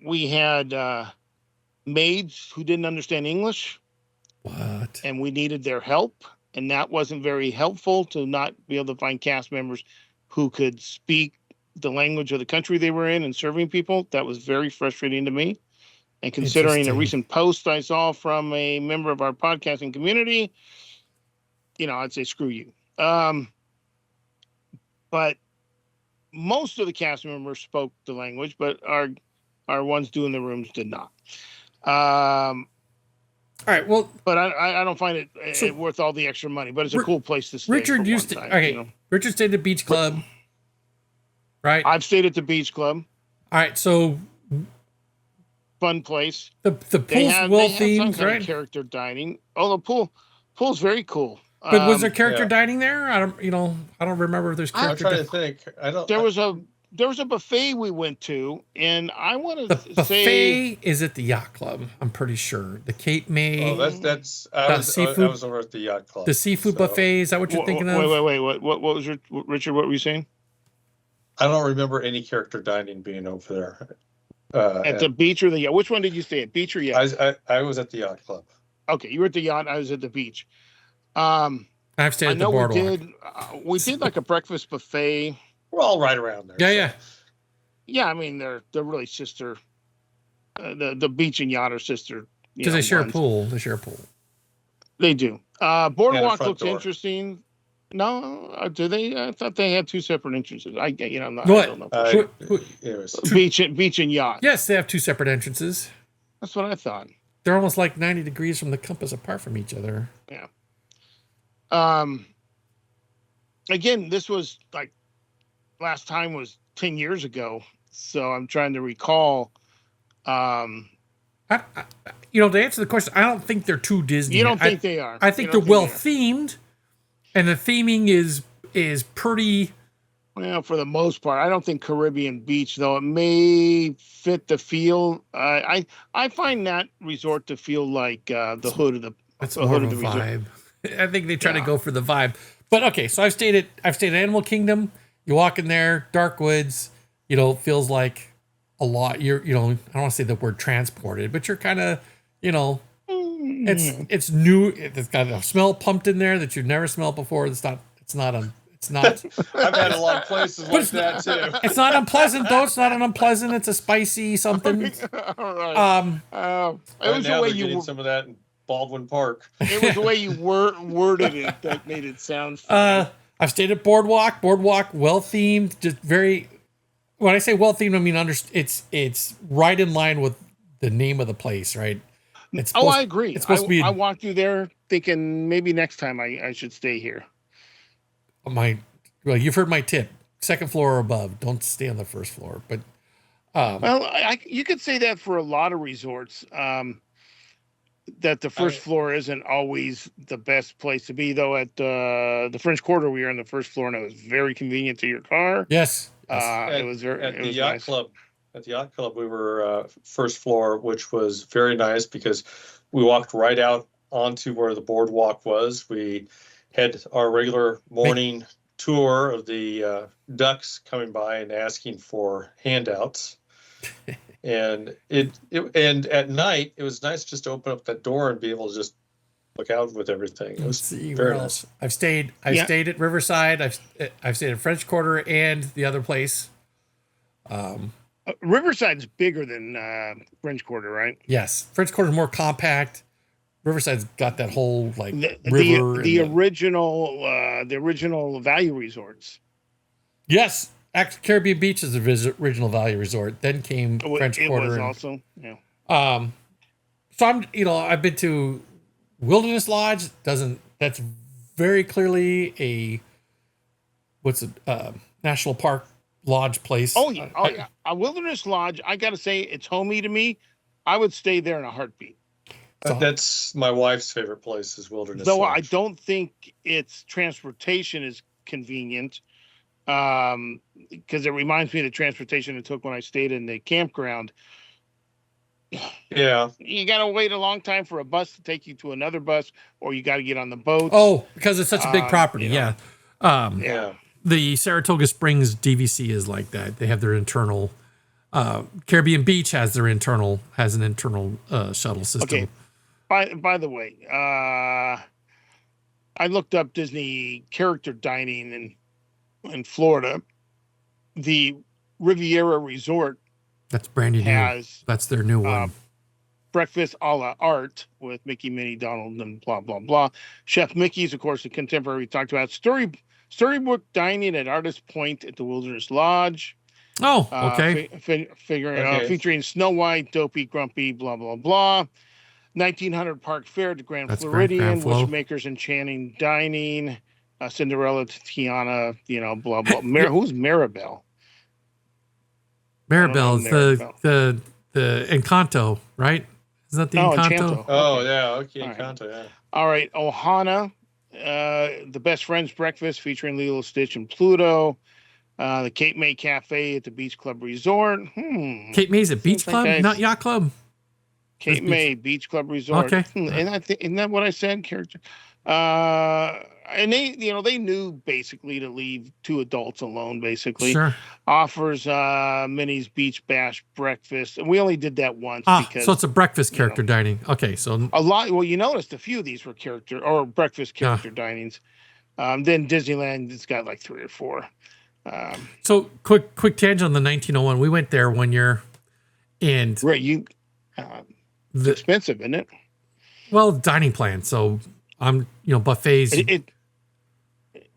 we had maids who didn't understand English. What? And we needed their help, and that wasn't very helpful to not be able to find cast members who could speak the language of the country they were in and serving people. That was very frustrating to me. And considering a Interesting. recent post I saw from a member of our podcasting community, I'd say screw you. But most of the cast members spoke the language, but our ones doing the rooms did not. All right. Well, but I don't find it So- worth all the extra money. But it's a cool place to stay. Richard for used to. one time, Okay. Richard stayed at Beach Club, right? I've stayed at the Beach Club. All right. So Fun place. the They pool's have well some themed, kind of right? character dining. Oh, the pool's very cool. But was there character yeah. dining there? I don't remember if there's I'm I'm character. trying to think. I don't. There was a buffet we went to, and I want The to say buffet is at the yacht club. I'm pretty sure the Cape May, Oh, that's. The I seafood- was over at the yacht club. the seafood so buffet. Is that what you're thinking of? Wait. What was Richard? What were you saying? I don't remember any character dining being over there. At the beach or the yacht? Which one did you stay at? Beach or yacht? I was at the yacht club. Okay, you were at the yacht. I was at the beach. I've stayed I at the know boardwalk. we did like a breakfast buffet. We're all right around there. Yeah, so- yeah. Yeah, I mean they're really sister. The beach and yacht are sister. Because they share a ones. pool. They share a pool. They do. Boardwalk front looks door. interesting. No, do they? I thought they had two separate entrances. I What? don't know. Anyways, Beach and yacht. Yes, they have two separate entrances. That's what I thought. They're almost like 90 degrees from the compass apart from each other. Again, this was like last time was 10 years ago, so I'm trying to recall. To answer the question, I don't think they're too Disney. You don't think they are? I think You they're don't well they are? themed, and the theming is pretty. Well, for the most part, I don't think Caribbean Beach, though it may fit the feel. I find that resort to feel like the hood of the. That's the more hood of a the resort. vibe. I think they try to Yeah. go for the vibe. But okay, so I've stayed at Animal Kingdom. You walk in there, dark woods. Feels like a lot. I don't want to say the word transported, but you're kind of, it's new. It's got a smell pumped in there that you've never smelled before. It's not. I've had a lot of places like that too. It's not unpleasant though. It's not an unpleasant. It's a spicy something. All right. Um, It Right was the now way they're you getting some of that in Baldwin Park. it was the way you worded it that made it sound fun. I've stayed at Boardwalk. Boardwalk, well themed, just very. When I say well themed, I mean it's right in line with the name of the place, right? It's Oh, I agree. It's supposed to be I walked through there thinking maybe next time I should stay here. well, you've heard my tip: second floor or above. Don't stay on the first floor. But Well, you could say that for a lot of resorts. That the first floor isn't always the best place to be, though. At the French Quarter, we were on the first floor, and it was very convenient to your car. yes, It was very. At It the was yacht nice. club. At the yacht club, we were first floor, which was very nice because we walked right out onto where the boardwalk was. We had our regular morning tour of the ducks coming by and asking for handouts. And and at night it was nice just to open up that door and be able to just look out with everything. It let's was see very where nice. else. I've stayed at Riverside. I've stayed at French Quarter and the other place. Riverside's bigger than French Quarter, right? Yes, French Quarter is more compact. Riverside's got that whole like The river. the and original value resorts. yes, actually, Caribbean Beach is the original value resort. Then came French It Quarter. was and- also, yeah. So I've been to Wilderness Lodge. That's very clearly a national park lodge place. Oh yeah, a Wilderness Lodge. I got to say, it's homey to me. I would stay there in a heartbeat. That's my wife's favorite place is Wilderness Though Lodge. I don't think its transportation is convenient, because it reminds me of the transportation it took when I stayed in the campground. Yeah. You got to wait a long time for a bus to take you to another bus, or you got to get on the boats. Oh, because it's such a big property. you know, Yeah. Yeah. The Saratoga Springs DVC is like that. They have their internal. Caribbean Beach has an internal shuttle system. Okay. By the way, I looked up Disney character dining in Florida. The Riviera Resort That's brand new. has That's their new one. breakfast a la art with Mickey, Minnie, Donald, and blah blah blah. Chef Mickey's, of course, the contemporary we talked about. Storybook dining at Artist Point at the Wilderness Lodge. Oh, okay. Featuring Snow White, Dopey, Grumpy, blah blah blah. 1900 Park Fair at the Grand Floridian, Wishmakers Enchanting Dining, Cinderella, Tiana, blah blah. Who's Maribel? Maribel is the Encanto, right? Is that the Encanto? Oh, yeah. Okay, Encanto, yeah. All right. Ohana, the Best Friends Breakfast featuring Lilo, Stitch, and Pluto. The Cape May Cafe at the Beach Club Resort. Cape May's a beach club, not yacht club? Cape May Beach Club Resort. Okay. And I think, isn't that what I said? Character. And they knew basically to leave two adults alone, basically. Sure. Offers Minnie's Beach Bash breakfast. And we only did that once because. So it's a breakfast character dining. Okay. So a lot. Well, you noticed a few of these were character or breakfast character dinings. Then Disneyland, it's got like 3 or 4. So quick tangent on the 1901. We went there one year, and it's expensive, isn't it? Well, dining plan. So I'm buffets.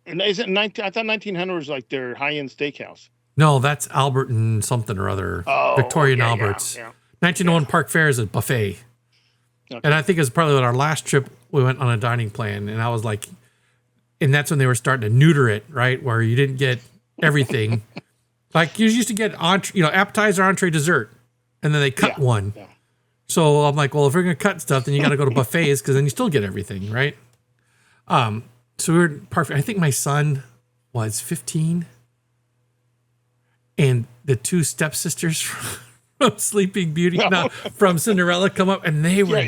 And is it 19? I thought 1900 was like their high-end steakhouse. No, that's Albert and something or other. Victorian Albert's. Yeah. 1901 Park Fair is a buffet, and I think it's probably on our last trip we went on a dining plan, and I was like, and that's when they were starting to neuter it, right, where you didn't get everything. Like you used to get appetizer, entree, dessert, and then they cut one. Yeah. So I'm like, well, if we're gonna cut stuff, then you got to go to buffets because then you still get everything, right? So we were perfect. I think my son was 15, and the 2 stepsisters from Sleeping Beauty, from Cinderella, come up, and they were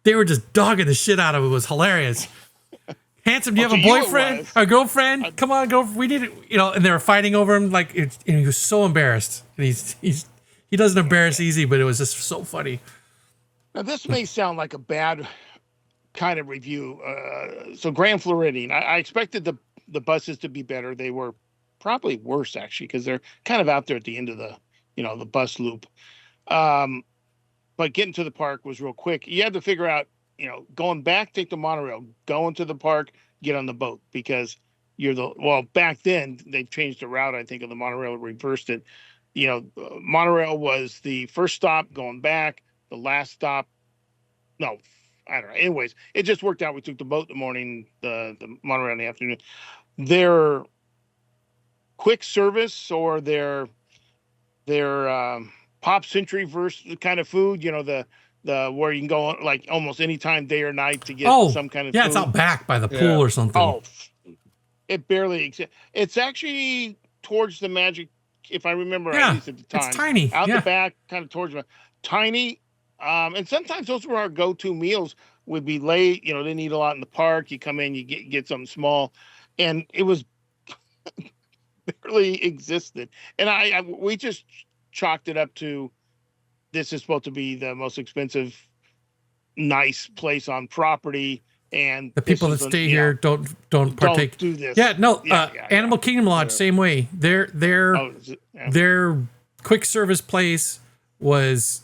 they were just dogging the shit out of it. It was hilarious. Handsome, do you have a boyfriend or girlfriend? Come on, go. We need it, And they were fighting over him, and he was so embarrassed. And he doesn't embarrass easy, but it was just so funny. Now this may sound like a bad kind of review. So Grand Floridian, I expected the buses to be better. They were probably worse actually because they're kind of out there at the end of the the bus loop. But getting to the park was real quick. You had to figure out. Going back, take the monorail, go into the park, get on the boat because back then they've changed the route. I think of the monorail, reversed it. Monorail was the first stop going back, the last stop. No, I don't know. Anyways, it just worked out. We took the boat in the morning, the monorail in the afternoon. Their quick service or their Pop Century verse kind of food, the where you can go like almost any time, day or night, to get some kind of food. It's out back by the pool or something. Oh, it barely exists. It's actually towards the Magic, if I remember at least at the time. It's tiny. Out the back, kind of towards the tiny. And sometimes those were our go-to meals. Would be late, they didn't eat a lot in the park. You come in, you get something small, and it was barely existed. And we just chalked it up to. This is supposed to be the most expensive, nice place on property, and the people that stay here don't partake. Don't do this. Animal Kingdom Lodge, same way. Their quick service place was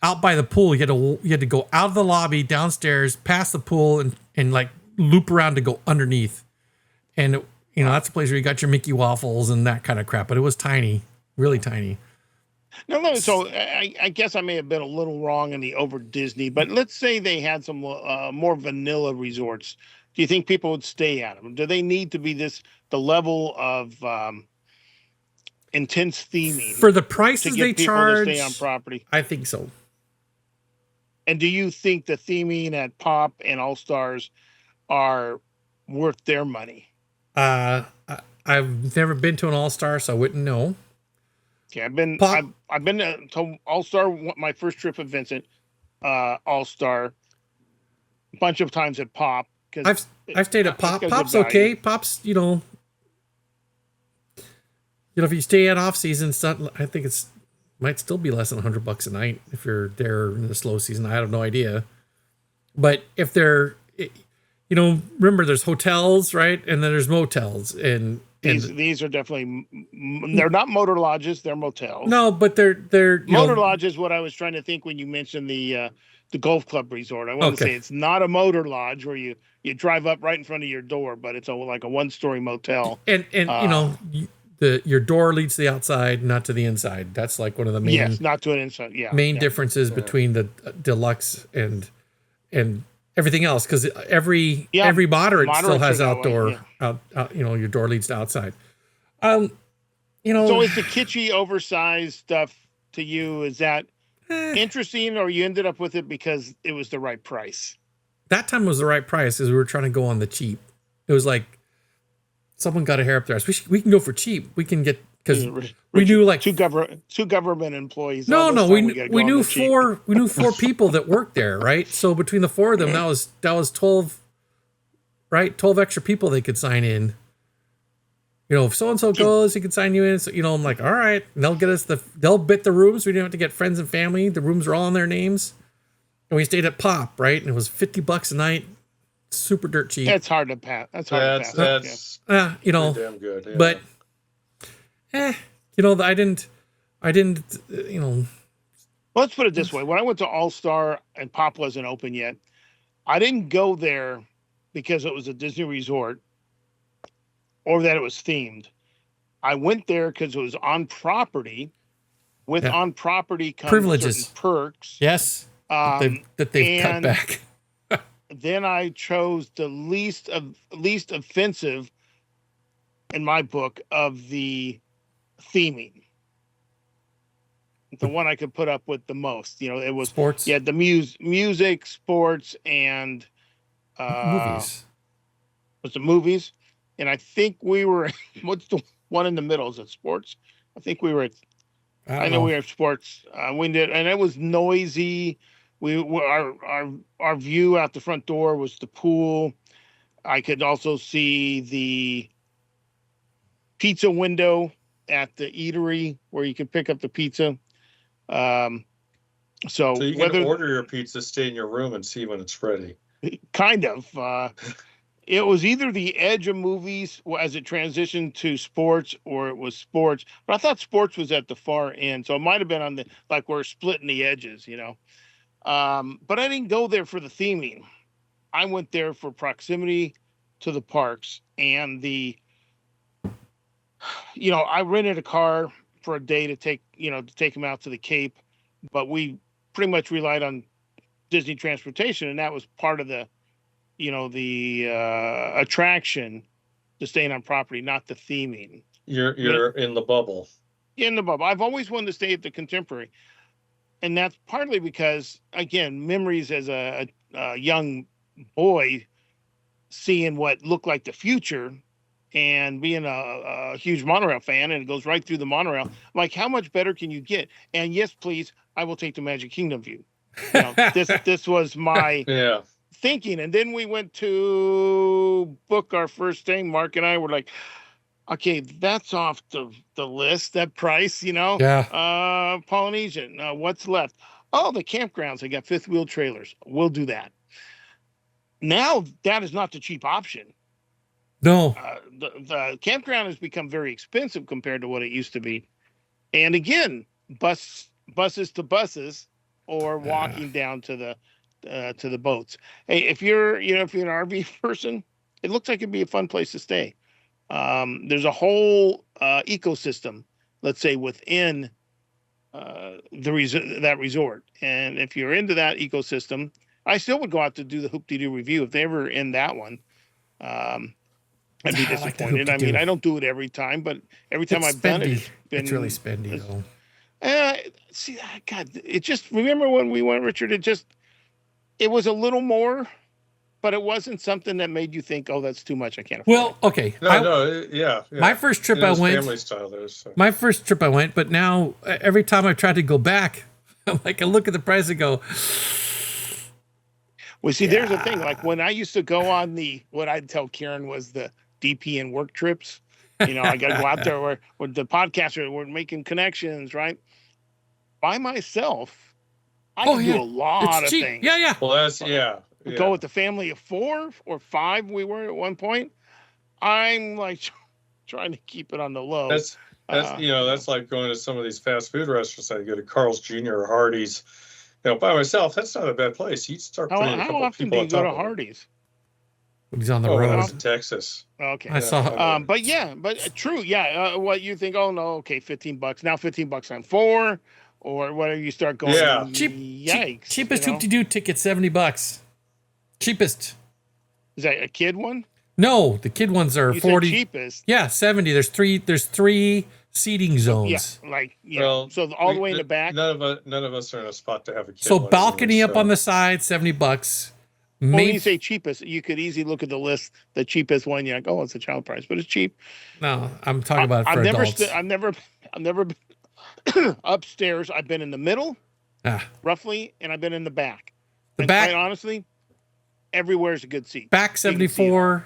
out by the pool. You had to go out of the lobby, downstairs, past the pool, and like loop around to go underneath. And that's the place where you got your Mickey waffles and that kind of crap. But it was tiny, really tiny. No. So I guess I may have been a little wrong in the over Disney, but let's say they had some more vanilla resorts. Do you think people would stay at them? Do they need to be the level of intense theming for the prices they charge to stay on property? I think so. And do you think the theming at Pop and All Stars are worth their money? I've never been to an All Star, so I wouldn't know. Okay, I've been Pop. I've been to All Star. My first trip with Vincent, All Star, a bunch of times at Pop because I've stayed at Pop. Pop's okay. Pop's, if you stay at off season, I think it's might still be less than $100 a night if you're there in the slow season. I have no idea. But if they're, remember there's hotels, right? And then there's motels, and these are definitely, they're not motor lodges, they're motels. No, but they're motor lodge is what I was trying to think when you mentioned the golf club resort. I want to say it's not a motor lodge where you drive up right in front of your door, but it's like a 1-story motel. And your door leads to the outside, not to the inside. That's like one of the main not to an inside. Main differences between the deluxe and everything else, because every moderate still has outdoor. Your door leads to outside. So is the kitschy, oversized stuff to you, is that interesting, or you ended up with it because it was the right price? That time was the right price, because we were trying to go on the cheap. It was like someone got a hair up their ass. We can go for cheap. We can get, because we knew like two government employees. No, we knew four people that worked there, right? So between the four of them, that was 12, right? 12 extra people they could sign in. If so and so goes, he can sign you in. So I'm like, all right, and they'll get us they'll bid the rooms. We didn't have to get friends and family. The rooms are all on their names, and we stayed at Pop, right? And it was $50 a night, super dirt cheap. That's hard to pass. That's damn good. Yeah. But I didn't. Let's put it this way: when I went to All Star and Pop wasn't open yet, I didn't go there because it was a Disney resort or that it was themed. I went there because it was on property. With on property comes privileges, perks. Yes, that they've cut back. Then I chose the least offensive, in my book, of the theming. The one I could put up with the most. It was sports. Yeah, the music, sports, and movies. Was the movies? And I think we were. What's the one in the middle? Is it sports? I think we were at. I know we were at sports. We did, and it was noisy. Our view out the front door was the pool. I could also see the pizza window at the eatery where you could pick up the pizza. So you can order your pizza, stay in your room, and see when it's ready. Kind of. It was either the edge of movies as it transitioned to sports, or it was sports. But I thought sports was at the far end, so it might have been on we're splitting the edges, But I didn't go there for the theming. I went there for proximity to the parks and I rented a car for a day to take him out to the Cape, but we pretty much relied on Disney transportation, and that was part of the attraction to staying on property, not the theming. You're in the bubble. In the bubble. I've always wanted to stay at the Contemporary. And that's partly because, again, memories as a young boy, seeing what looked like the future and being a huge monorail fan, and it goes right through the monorail. Like, how much better can you get? And yes, please, I will take the Magic Kingdom view. This was my thinking. And then we went to book our first thing. Mark and I were like, okay, that's off the list, that price, Polynesian. What's left? Oh, the campgrounds. I got fifth wheel trailers. We'll do that. Now that is not the cheap option. No. The campground has become very expensive compared to what it used to be. And again, buses to buses, or walking down to the boats. Hey, if you're an RV person, it looks like it'd be a fun place to stay. There's a whole ecosystem, let's say, within that resort. And if you're into that ecosystem, I still would go out to do the Hoop-de-Doo review if they were in that one. I'd be disappointed. I mean, I don't do it every time, but every time I've done it, it's really spendy, though. See, God, it just, remember when we went, Richard, it was a little more but it wasn't something that made you think, oh, that's too much. I can't afford Well, okay. Yeah. My first trip It I was went. family style there. So. My first trip I went, but now every time I try to go back, I'm like, I look at the price and go, Well, see, there's the thing. Like when I used to go on what I'd tell Karen was the DP and work trips. You know, I got to go out there where the podcaster, we're making connections, right? By myself, I oh can yeah, do a lot it's of cheap. things. Yeah, yeah. Well, that's yeah. Go with the family of 4 or 5 we were at one point. I'm like trying to keep it on the low. That's that's like going to some of these fast food restaurants. I go to Carl's Jr. or Hardee's. You know, by myself, that's not a bad place. You start putting a How couple often people do on you go top to of it. Hardee's? He's on the When I road. was in Texas. Okay. I saw. But yeah, true. Yeah. What you think? Oh no. Okay, $15 now. $15 on 4, or whatever. You start going. Yeah. Yikes! Cheapest you know? hoop-de-doo ticket, $70. Cheapest. Is that a kid one? No, the kid ones are You 40. said cheapest. Yeah, 70. There's three seating zones. Yeah, like Well, so all the way in the back. None of us are in a spot to have a kid. So one balcony either, up on the side, $70. Well, when Maybe you say cheapest, you could easily look at the list. The cheapest one, you're like, oh, it's a child price, but it's cheap. no, I'm talking about it for adults. I've never been upstairs. I've been in the middle, roughly, and I've been in the back. The back, quite honestly, everywhere is a good seat. back 74,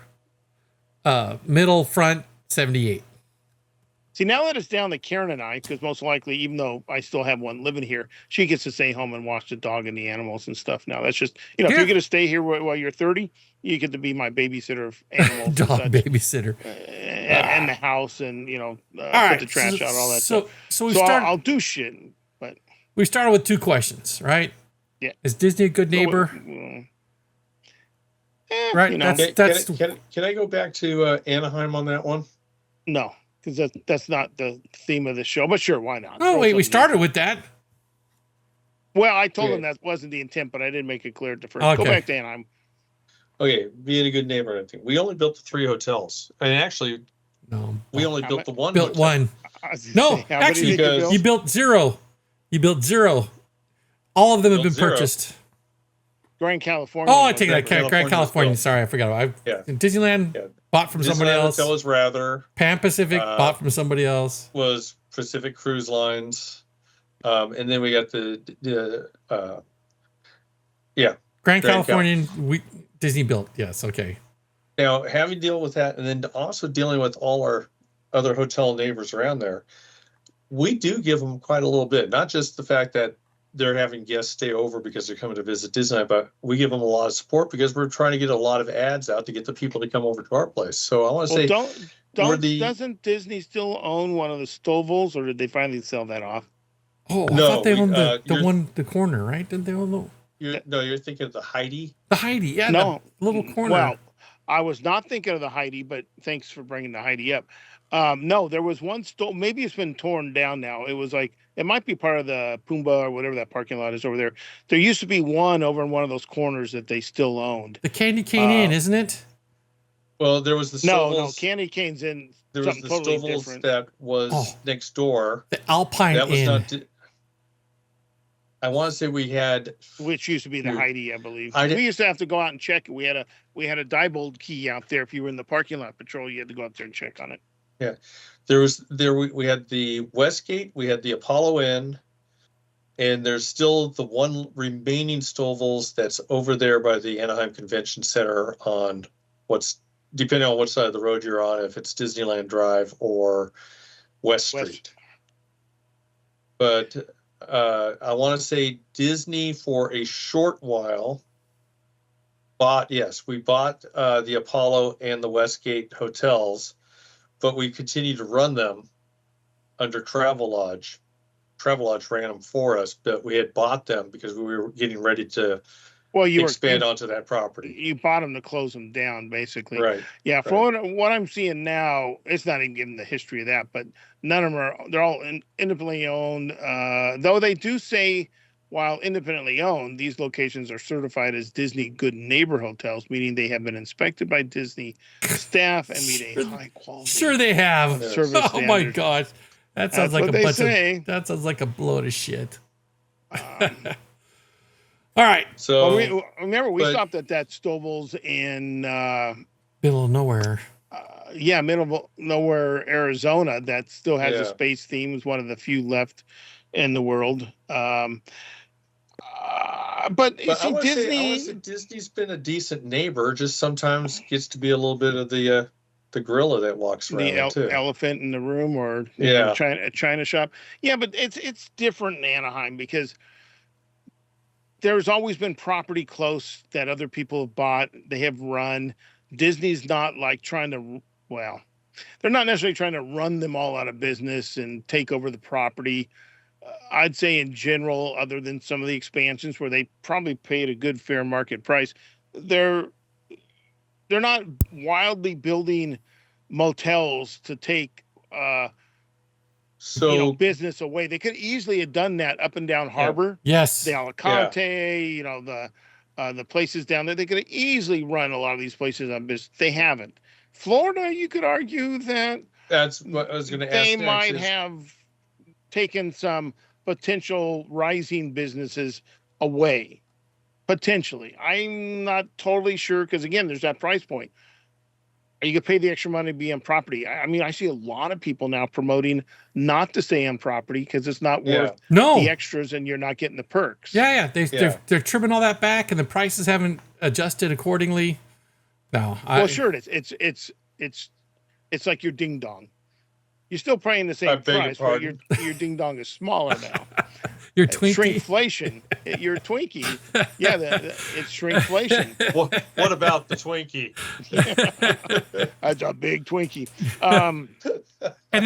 middle, front 78. See, now that it's down to Karen and I, because most likely, even though I still have one living here, she gets to stay home and watch the dog and the animals and stuff. Now that's just, if you're going to stay here while you're 30, you get to be my babysitter of animals, Dog and babysitter, and the house, and right, put the trash out, all that so, stuff. So we started. I'll do shit, but We started with 2 questions, right? Yeah. Is Disney a good neighbor? Right. You know, That's. Can I go back to Anaheim on that one? no, because that's not the theme of the show. But sure, why not? Oh wait, we started with that. Well, I told him that wasn't the intent, but I didn't make it clear at the first. Go back to Anaheim. Okay, being a good neighbor, I think we only built the 3 hotels, and actually, no, we only built the one. Built hotel. one. No, actually, you built 0. You built 0. All of them have been purchased. Grand California. Oh, I take that. Grand California. Sorry, I forgot. Disneyland bought from somebody else. Hotel was Rather. Pan Pacific bought from somebody else. Was Pacific Cruise Lines, and then we got Grand Californian. Disney built. Yes. Okay. Now, having to deal with that, and then also dealing with all our other hotel neighbors around there, we do give them quite a little bit. Not just the fact that they're having guests stay over because they're coming to visit Disney, but we give them a lot of support because we're trying to get a lot of ads out to get the people to come over to our place. So I want to say, doesn't Disney still own one of the Stovals, or did they finally sell that off? Oh, I thought they owned the corner, right? Didn't they own the? You're thinking of the Heidi. The Heidi, yeah, no, the little corner. Well, I was not thinking of the Heidi, but thanks for bringing the Heidi up. No, there was one maybe it's been torn down now. It was like, it might be part of the Pumbaa or whatever that parking lot is over there. There used to be one over in one of those corners that they still owned. The Candy Cane Inn, isn't it? Well, there was the Stovals. No, Candy Cane's in. There was the totally Stovals different. that was next door. The Alpine that was Inn. Not. I want to say we had, which used to be the Heidi, I believe. We used to have to go out and check it. We had a Diebold key out there. If you were in the parking lot patrol, you had to go out there and check on it. Yeah, we had the Westgate, we had the Apollo Inn, and there's still the one remaining Stovals that's over there by the Anaheim Convention Center on depending on what side of the road you're on, if it's Disneyland Drive or West Street. But I want to say Disney for a short while we bought the Apollo and the Westgate hotels, but we continued to run them under Travelodge. Travelodge ran them for us, but we had bought them because we were getting ready to expand onto that property. You bought them to close them down, basically. Right. Yeah. Right. For what I'm seeing now, it's not even giving the history of that, but none of them they're all independently owned. Though they do say, while independently owned, these locations are certified as Disney Good Neighbor hotels, meaning they have been inspected by Disney staff and meet a high quality. Sure, they have. Service Oh my standard. gosh, that sounds like a bunch of. That sounds like a load of shit. All right. So we but- stopped at that Stovall's in Middle of nowhere. middle of nowhere, Arizona, that still has a Yeah. space theme. It's one of the few left in the world. But But see, I want to Disney. say Disney's been a decent neighbor. Just sometimes gets to be a little bit of the gorilla that walks around too. Elephant in the room, or Yeah. China shop. Yeah, but it's different in Anaheim because there's always been property close that other people have bought. They have run. Disney's not like trying to. Well, they're not necessarily trying to run them all out of business and take over the property. I'd say in general, other than some of the expansions where they probably paid a good fair market price, they're not wildly building motels to take So business away. They could easily have done that up and down Harbor, Yes. the Alicante, the places down there. They could have easily run a lot of these places on business. They haven't. Florida, you could argue that that's what I was going to ask. they next might is- have taken some potential rising businesses away. Potentially. I'm not totally sure because, again, there's that price point. Are you going to pay the extra money to be on property? I mean, I see a lot of people now promoting not to stay on property because it's not worth No. the extras and you're not getting the perks. Yeah. They're trimming all that back, and the prices haven't adjusted accordingly. No. Well, sure it is. It's like your ding dong. You're still paying the I same beg your price, but pardon? your ding dong is smaller now. Your Twinkie. Shrinkflation. Your Twinkie. Yeah, it's shrinkflation. What about the Twinkie? That's a big Twinkie. And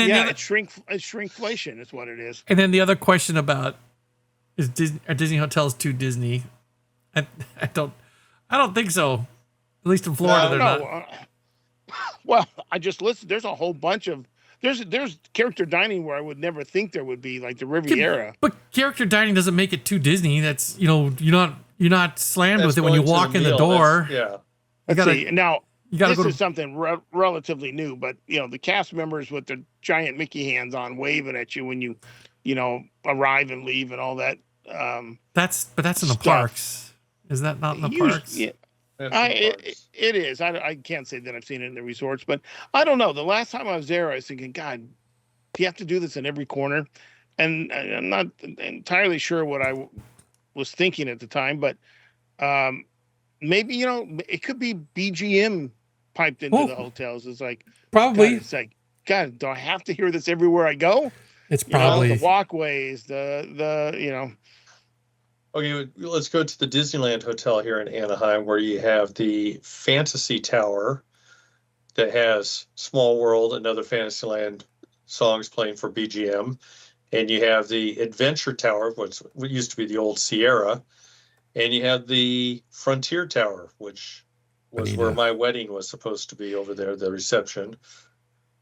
then Yeah, it's shrinkflation is what it is. And then the other question about are Disney hotels too Disney? I don't think so. At least in Florida, they're not. Well, I just listed. There's a whole bunch of there's character dining where I would never think there would be, like the Riviera. But character dining doesn't make it too Disney. That's you're not slammed That's with it when you going to walk the in the meal. door. Yeah. Let's see. Now, You gotta this go is something relatively new, but the cast members with their giant Mickey hands on, waving at you when you arrive and leave and all that. That's in the stuff. parks. Is that not in the parks? Yeah, That's the parts. it is. I can't say that I've seen it in the resorts, but I don't know. The last time I was there, I was thinking, God, do you have to do this in every corner? And I'm not entirely sure what I was thinking at the time, but maybe it could be BGM piped into the hotels. It's like Probably. God, it's like, God, do I have to hear this everywhere I go? It's probably the walkways, Okay, let's go to the Disneyland Hotel here in Anaheim, where you have the Fantasy Tower that has Small World and other Fantasyland songs playing for BGM. And you have the Adventure Tower, what used to be the old Sierra. And you have the Frontier Tower, which was where my wedding was supposed to be over there, the reception.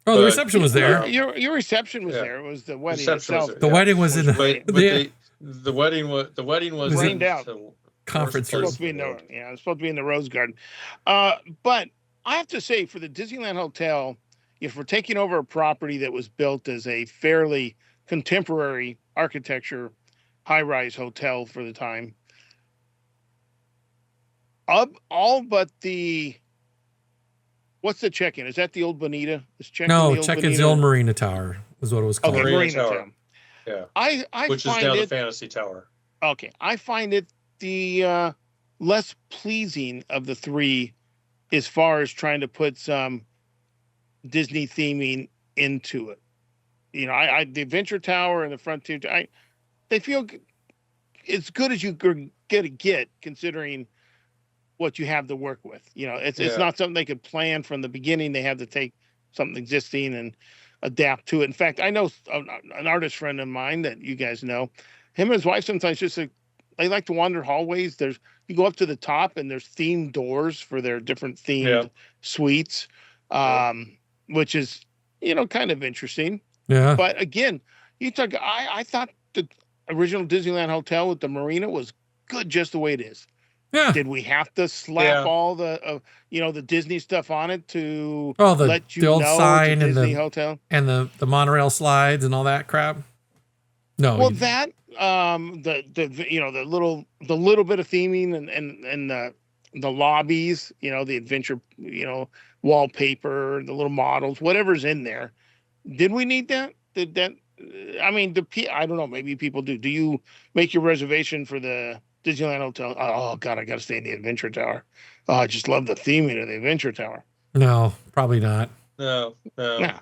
Oh, the reception was there. Your reception was there. It was the wedding itself. The wedding was in the wedding was rained out. Conference It's supposed to be it's supposed to be in the Rose Garden. But I have to say, for the Disneyland Hotel, if we're taking over a property that was built as a fairly contemporary architecture high-rise hotel for the time, all but the what's the check-in? Is that the old Bonita? No, check-in's the old Marina Tower is what it was called. Okay, Marina Marina Tower. Tower. Yeah. I Which is find now it, the Fantasy Tower. Okay, I find it the less pleasing of the three as far as trying to put some Disney theming into it. The Adventure Tower and the Frontier, they feel as good as you could get considering what you have to work with. It's not something they could plan from the beginning. They have to take something existing and adapt to it. In fact, I know an artist friend of mine that you guys know. Him and his wife sometimes they like to wander hallways. You go up to the top and there's themed doors for their different themed suites, which is kind of interesting. Yeah. But again, I thought the original Disneyland Hotel with the marina was good just the way it is. Yeah. Did we have to slap all the the Disney stuff on it to let you the old know sign it's a and Disney the hotel and the monorail slides and all that crap? No. Well, that the little bit of theming and the lobbies, the adventure, wallpaper, the little models, whatever's in there. Did we need that? Did that? I mean, I don't know. Maybe people do. Do you make your reservation for the Disneyland Hotel? Oh God, I got to stay in the Adventure Tower. Oh, I just love the theming of the Adventure Tower. No, probably not. No. Yeah.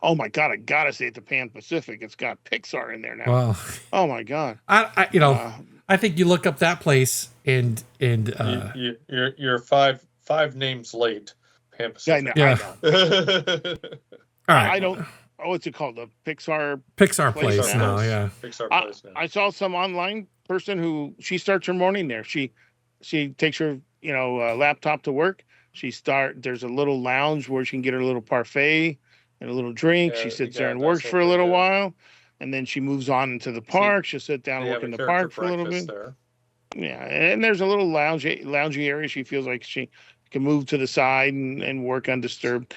Oh my God, I gotta stay at the Pan Pacific. It's got Pixar in there now. Well, Oh my God. I think you look up that place and you're five names late. Pan Pacific. Yeah. I know. all right. I don't. Oh, what's it called? The Pixar place now. Yeah. Pixar place now. I saw some online person who she starts her morning there. She takes her laptop to work. There's a little lounge where she can get her little parfait and a little drink. She sits there and works for a little while, and then she moves on into the park. She'll sit down and work in the park for a little bit. There. Yeah, and there's a little loungy area. She feels like she can move to the side and work undisturbed.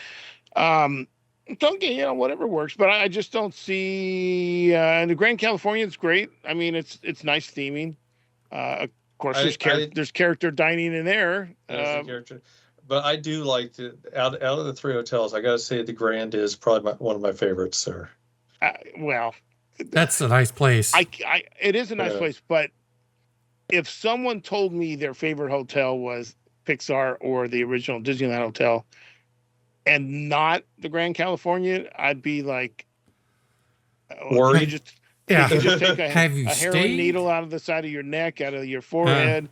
Whatever works, but I just don't see. And the Grand California is great. I mean, it's nice theming. Of course, there's character dining in there. But I do like out of the three hotels, I got to say the Grand is probably one of my favorites, sir. Well, that's a nice place. It is a nice place, but if someone told me their favorite hotel was Pixar or the original Disneyland Hotel and not the Grand California, I'd be like, worried. You just take a heroin stayed? needle out of the side of your neck, out of your forehead.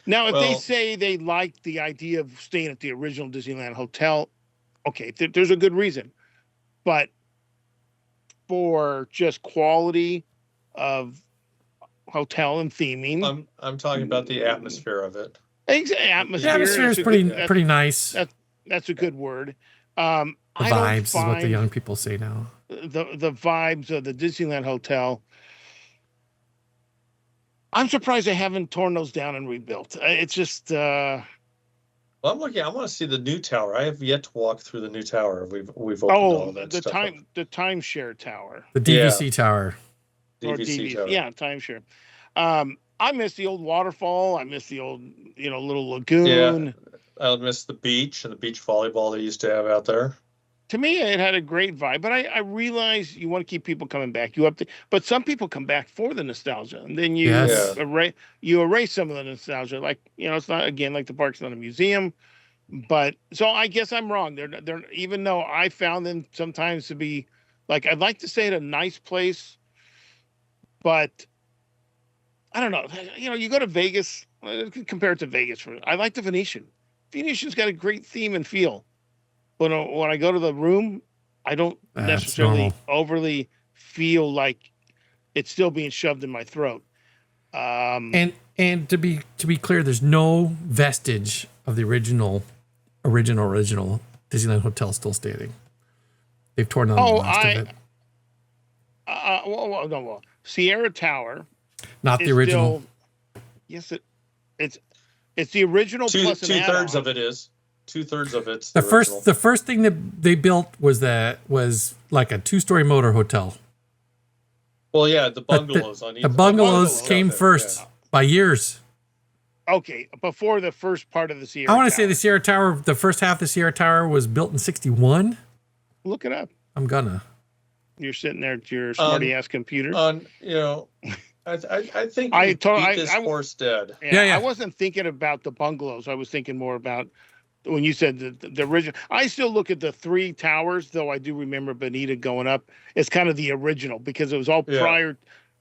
Now, if they say they like the idea of staying at the original Disneyland Hotel, okay, there's a good reason. But for just quality of hotel and theming, I'm talking about the atmosphere of it. Atmosphere. The atmosphere is pretty nice. That's a good word. The vibes is what the young people say now. The vibes of the Disneyland Hotel. I'm surprised they haven't torn those down and rebuilt. It's just. Well, I'm looking. I want to see the new tower. I have yet to walk through the new tower. We've opened all that stuff up. The timeshare tower. The DVC tower. DVC tower. Yeah, timeshare. I miss the old waterfall. I miss the old, little lagoon. Yeah, I miss the beach and the beach volleyball they used to have out there. To me, it had a great vibe, but I realize you want to keep people coming back. But some people come back for the nostalgia, and then you erase some of the nostalgia. Like it's not like the park's not a museum, but so I guess I'm wrong. They're even though I found them sometimes to be like I'd like to say at a nice place, but I don't know. You go to Vegas, compare it to Vegas. I like the Venetian. Venetian's got a great theme and feel. When I go to the room, I don't necessarily overly feel like it's still being shoved in my throat. And to be clear, there's no vestige of the original Disneyland Hotel still standing. They've torn down the last of it. No. Sierra Tower, not the original. Yes, it's the original. Plus two-thirds of it is. 2/3 of it's the first thing that they built was like a 2-story motor hotel. Well, yeah, the bungalows on each. The bungalows came first by years. Okay, before the first part of the Sierra. I want to say the Sierra Tower, the first half of the Sierra Tower was built in 1961. Look it up. I'm gonna. You're sitting there at your smarty ass computer. I think I beat this horse dead. Yeah. I wasn't thinking about the bungalows. I was thinking more about. When you said the original, I still look at the 3 towers, though I do remember Bonita going up. It's kind of the original because it was all prior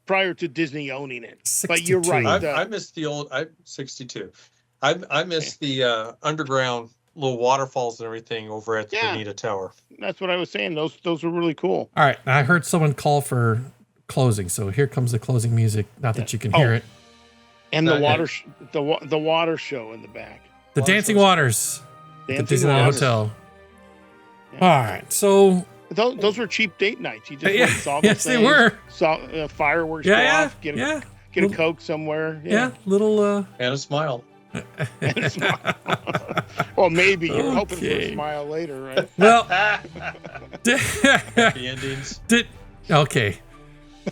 to Disney owning it. 62. But you're right. I miss the old. I'm 62. I miss the underground little waterfalls and everything over at the Bonita Tower. That's what I was saying. Those were really cool. All right, I heard someone call for closing, so here comes the closing music. Not that you can hear it. And the water show in the back. The Dancing Waters. The Disneyland Hotel. Yeah. All right, so those were cheap date nights. You just saw yes, they were. Saw fireworks go off. Get a Coke somewhere. Yeah, little and a smile. Well, maybe you're hoping for a smile later, right? Well, happy endings. Okay.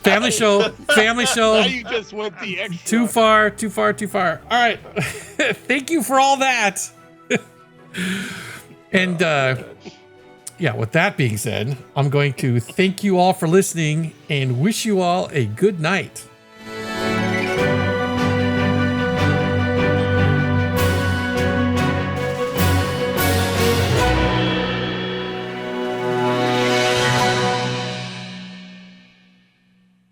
Family show. Family show. Now you just went the extra. Too far. All right. Thank you for all that. And yeah, with that being said, I'm going to thank you all for listening and wish you all a good night.